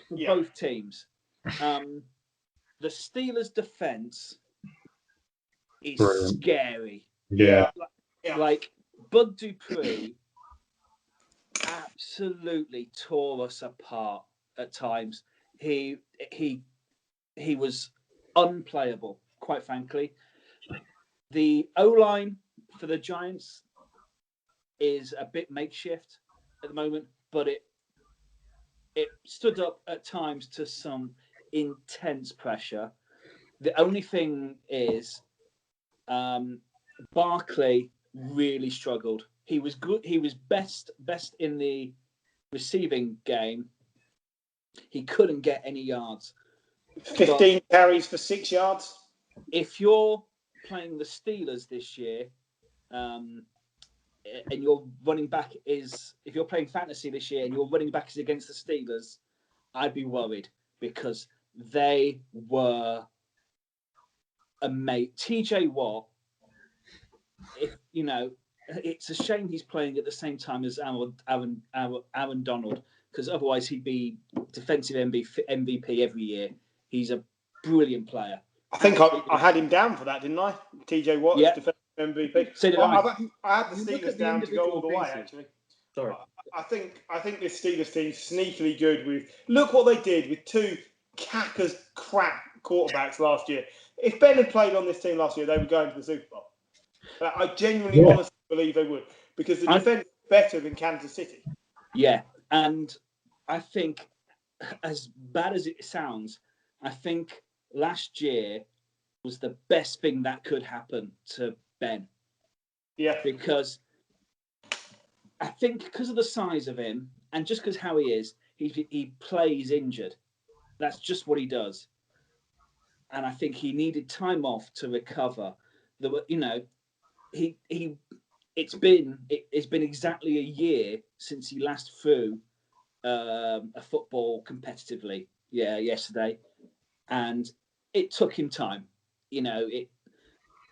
for both teams. The Steelers' defense is Brilliant. scary. Yeah. Like Bud Dupree absolutely tore us apart at times. He was unplayable, quite frankly. The O-line for the Giants is a bit makeshift at the moment, but it stood up at times to some intense pressure. The only thing is, Barkley really struggled. He was good. He was best in the receiving game. He couldn't get any yards. 15 carries for 6 yards. If you're playing the Steelers this year, and your running back if you're playing fantasy this year and your running back is against the Steelers, I'd be worried because they were a mate. TJ Watt, it's a shame he's playing at the same time as Aaron Donald, because otherwise he'd be defensive MVP every year. He's a brilliant player. I think I had him down for that, didn't I? TJ Watt as defensive MVP. So did I had the You look Steelers at the down to go all the way, pieces. actually. Sorry. I think this Steelers team's sneakily good with... Look what they did with two cackers crap quarterbacks last year. If Ben had played on this team last year, they would go into the Super Bowl. I genuinely, honestly believe they would, because the defense is better than Kansas City. Yeah, and I think, as bad as it sounds, I think last year was the best thing that could happen to Ben. Yeah. Because I think because of the size of him and just because how he is, he plays injured. That's just what he does. And I think he needed time off to recover. It's been exactly a year since he last threw a football competitively. Yeah, yesterday, and it took him time. There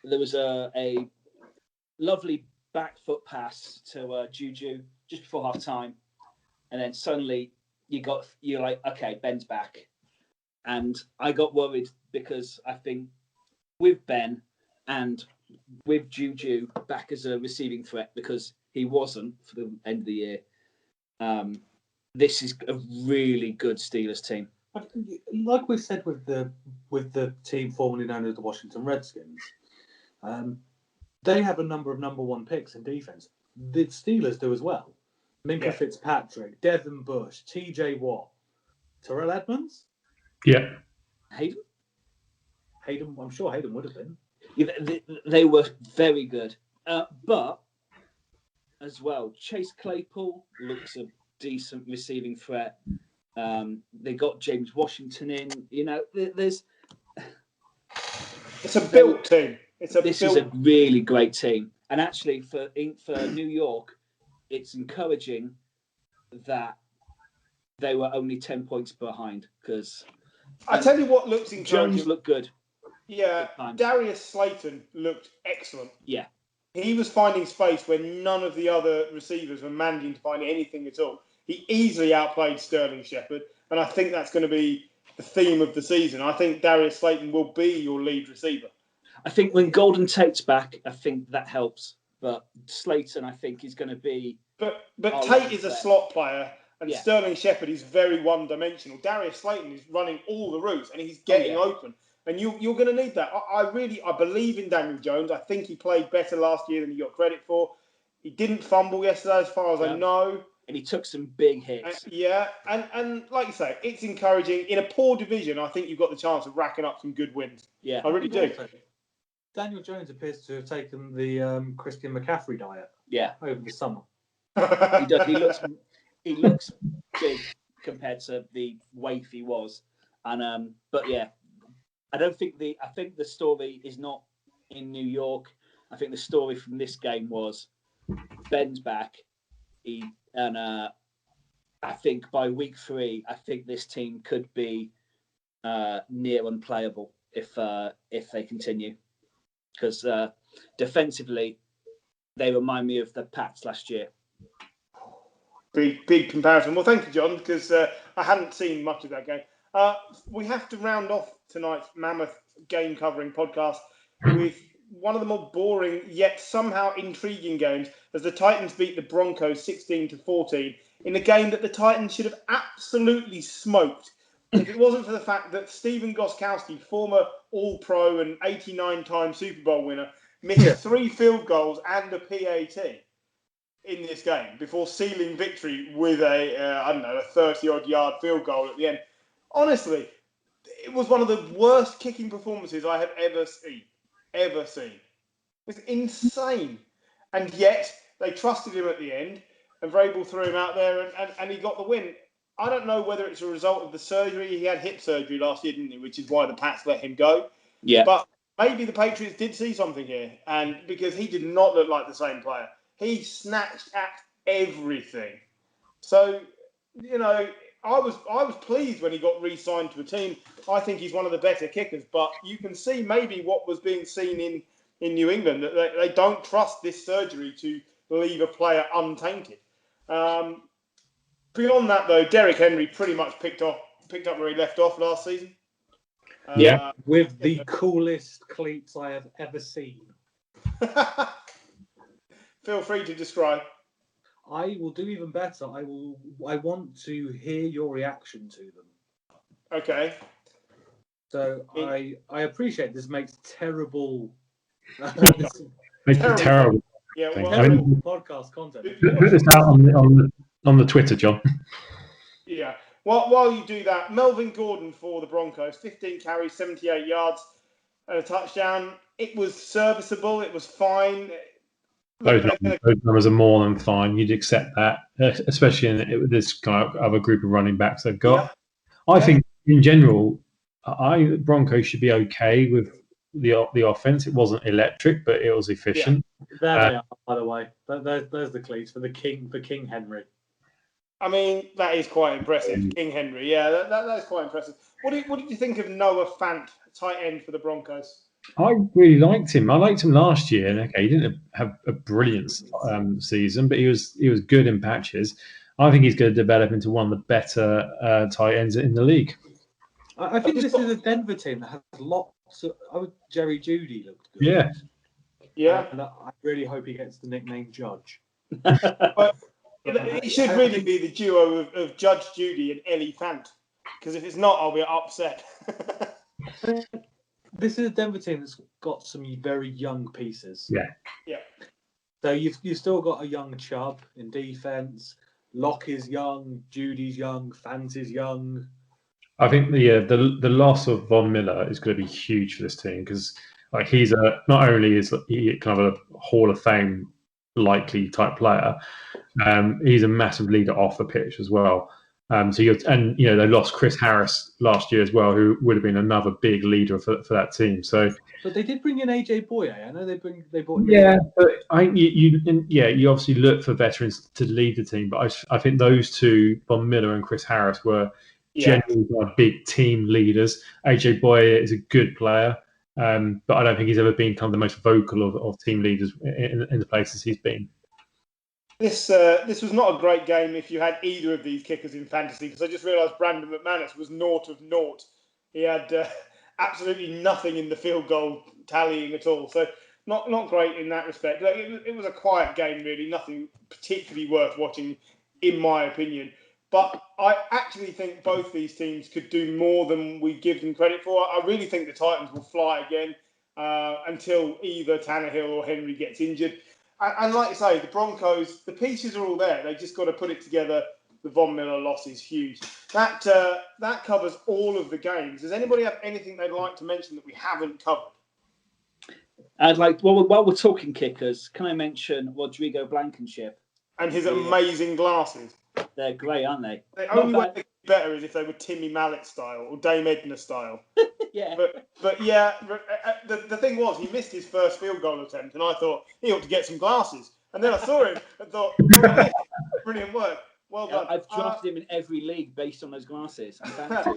was a lovely back foot pass to Juju just before half time, and then suddenly you're like, okay, Ben's back, and I got worried because I think with Ben and with Juju back as a receiving threat, because he wasn't for the end of the year. This is a really good Steelers team. Like we said with the team formerly known as the Washington Redskins, they have a number of number one picks in defense. The Steelers do as well. Minka Fitzpatrick, Devin Bush, TJ Watt, Terrell Edmonds. Yeah. Hayden. I'm sure Hayden would have been. They were very good, but as well, Chase Claypool looks a decent receiving threat. They got James Washington in. It's a built team. This is a really great team, and actually for New York, it's encouraging that they were only 10 points behind, because I tell you what looks encouraging. Jones looked good. Yeah, Darius Slayton looked excellent. Yeah. He was finding space when none of the other receivers were managing to find anything at all. He easily outplayed Sterling Shepard, and I think that's going to be the theme of the season. I think Darius Slayton will be your lead receiver. I think when Golden Tate's back, I think that helps. But Slayton, I think, is going to be... But Tate is a slot player, and Sterling Shepard is very one-dimensional. Darius Slayton is running all the routes, and he's getting open. And you're going to need that. I believe in Daniel Jones. I think he played better last year than he got credit for. He didn't fumble yesterday, as far as I know. And he took some big hits. And like you say, it's encouraging. In a poor division, I think you've got the chance of racking up some good wins. Yeah, I really do. Daniel Jones appears to have taken the Christian McCaffrey diet. Yeah, over the summer. He does. He looks big compared to the waif he was. And but yeah, I think the story is not in New York. I think the story from this game was Ben's back. I think by week 3, I think this team could be near unplayable if they continue, because defensively they remind me of the Pats last year. Big comparison. Well, thank you, John, because I hadn't seen much of that game. We have to round off tonight's mammoth game covering podcast with one of the more boring yet somehow intriguing games, as the Titans beat the Broncos 16-14 in a game that the Titans should have absolutely smoked if it wasn't for the fact that Stephen Gostkowski, former All-Pro and 89-time Super Bowl winner, missed 3 field goals and a PAT in this game before sealing victory with a 30-odd yard field goal at the end. Honestly, it was one of the worst kicking performances I have ever seen. It was insane. And yet, they trusted him at the end, and Vrabel threw him out there, and he got the win. I don't know whether it's a result of the surgery. He had hip surgery last year, didn't he? Which is why the Pats let him go. Yeah. But maybe the Patriots did see something here, and because he did not look like the same player. He snatched at everything. So, I was pleased when he got re-signed to a team. I think he's one of the better kickers, but you can see maybe what was being seen in New England, that they don't trust this surgery to leave a player untainted. Beyond that, though, Derrick Henry pretty much picked up where he left off last season. With the coolest cleats I have ever seen. Feel free to describe. I will do even better. I want to hear your reaction to them. Okay. So I appreciate this makes terrible. Makes it terrible. Yeah, well, terrible podcast content. Put this out on the Twitter, John. Yeah. While you do that, Melvin Gordon for the Broncos, 15 carries, 78 yards, and a touchdown. It was serviceable. It was fine. Those numbers are more than fine. You'd accept that, especially in this kind of other group of running backs they've got. Yeah. I think, in general, Broncos should be okay with the offense. It wasn't electric, but it was efficient. Yeah. There they are, by the way. There's the cleats for the King Henry. I mean, that is quite impressive, King Henry. Yeah, that is quite impressive. What did you think of Noah Fant, tight end for the Broncos? I really liked him. I liked him last year, and he didn't have a brilliant season, but he was good in patches. I think he's going to develop into one of the better tight ends in the league. I think this is a Denver team that has lots of. Jerry Jeudy looked good. Yeah. And I really hope he gets the nickname Judge. But it should really be the duo of Judge Judy and Ellie Fant, because if it's not, I'll be upset. This is a Denver team that's got some very young pieces. Yeah. So you've still got a young Chubb in defense. Locke is young. Judy's young. Fant is young. I think the loss of Von Miller is going to be huge for this team, because he's not only is he kind of a Hall of Fame likely type player, he's a massive leader off the pitch as well. They lost Chris Harris last year as well, who would have been another big leader for that team. So, but they did bring in AJ Boye. I know they brought him in. But you obviously look for veterans to lead the team. But I think those two, Von Miller and Chris Harris, were generally big team leaders. AJ Boye is a good player, but I don't think he's ever been kind of the most vocal of team leaders in the places he's been. This was not a great game if you had either of these kickers in fantasy, because I just realised Brandon McManus was 0 of 0. He had absolutely nothing in the field goal tallying at all. So not great in that respect. It was a quiet game, really. Nothing particularly worth watching, in my opinion. But I actually think both these teams could do more than we give them credit for. I really think the Titans will fly again until either Tannehill or Henry gets injured. And like you say, the Broncos, the pieces are all there. They just got to put it together. The Von Miller loss is huge. That covers all of the games. Does anybody have anything they'd like to mention that we haven't covered? While we're talking kickers, can I mention Rodrigo Blankenship? And his amazing glasses. They're great, aren't they? The only way they could be better is if they were Timmy Mallet style or Dame Edna style. Yeah. But yeah, the thing was, he missed his first field goal attempt, and I thought he ought to get some glasses. And then I saw him and thought, Brilliant work. Well done. I've drafted him in every league based on those glasses. And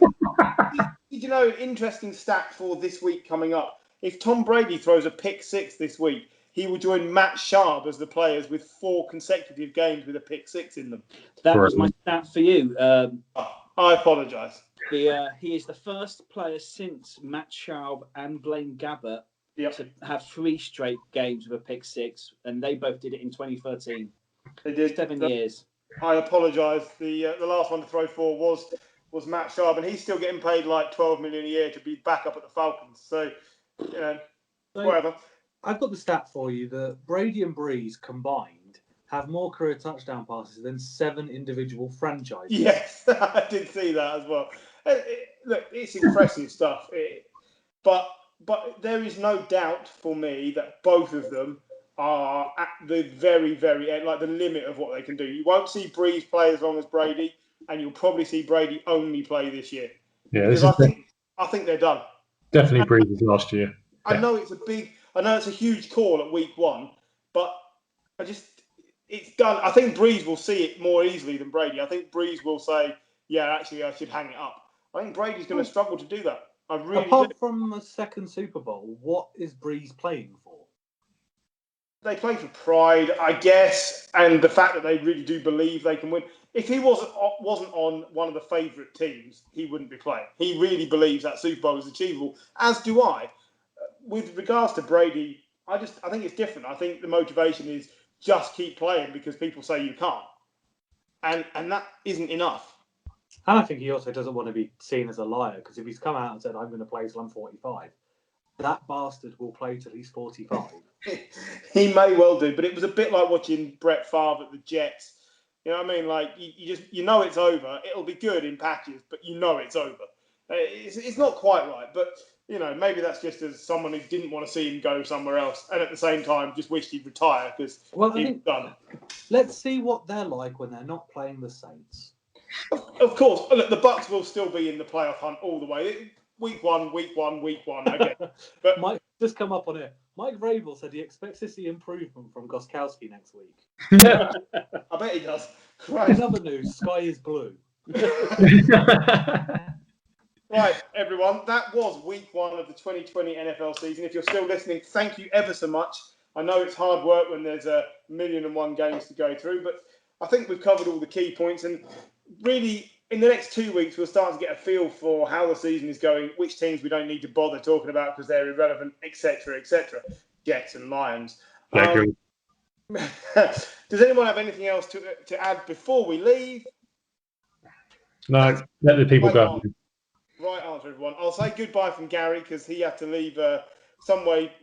Did you know, interesting stat for this week coming up? If Tom Brady throws a pick six this week, he will join Matt Sharp as the players with 4 consecutive games with a pick six in them. that was my stat for you. I apologise. He is the first player since Matt Schaub and Blaine Gabbert to have 3 straight games with a pick six, and they both did it in 2013. They did 7 years. I apologise. The last one to throw 4 was Matt Sharp, and he's still getting paid like $12 million a year to be back up at the Falcons. So, whatever. I've got the stat for you that Brady and Brees combined have more career touchdown passes than 7 individual franchises. Yes, I did see that as well. Look, it's impressive stuff. But there is no doubt for me that both of them are at the very, very end, like the limit of what they can do. You won't see Brees play as long as Brady, and you'll probably see Brady only play this year. Yeah, because I think they're done. Definitely Brees last year. I know it's a huge call at week 1, but it's done. I think Brees will see it more easily than Brady. I think Brees will say, yeah, actually, I should hang it up. I think Brady's going to struggle to do that. I really Apart do. from a second Super Bowl, what is Brees playing for? They play for pride, I guess, and the fact that they really do believe they can win. If he wasn't on one of the favourite teams, he wouldn't be playing. He really believes that Super Bowl is achievable, as do I. With regards to Brady, I think it's different. I think the motivation is just keep playing because people say you can't. And that isn't enough. And I think he also doesn't want to be seen as a liar, because if he's come out and said, I'm going to play till I'm 45, that bastard will play till he's 45. He may well do, but it was a bit like watching Brett Favre at the Jets. You know what I mean? Like, you know it's over. It'll be good in patches, but you know it's over. It's not quite right, but, maybe that's just as someone who didn't want to see him go somewhere else, and at the same time just wished he'd retire because he was done. Let's see what they're like when they're not playing the Saints. Of course, look, the Bucks will still be in the playoff hunt all the way. Week one, again. But Mike just come up on it. Mike Vrabel said he expects to see improvement from Gostkowski next week. I bet he does. In other news, sky is blue. Right, everyone, that was week 1 of the 2020 NFL season. If you're still listening, thank you ever so much. I know it's hard work when there's 1,000,001 games to go through, but I think we've covered all the key points, and really, in the next 2 weeks, we'll start to get a feel for how the season is going, which teams we don't need to bother talking about because they're irrelevant, etc., etc. Jets and Lions. Yeah, agree. Does anyone have anything else to add before we leave? No, let the people go. Right answer, everyone. I'll say goodbye from Gary because he had to leave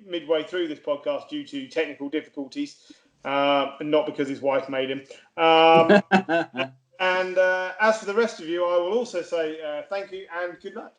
midway through this podcast due to technical difficulties, and not because his wife made him. And as for the rest of you, I will also say thank you and good night.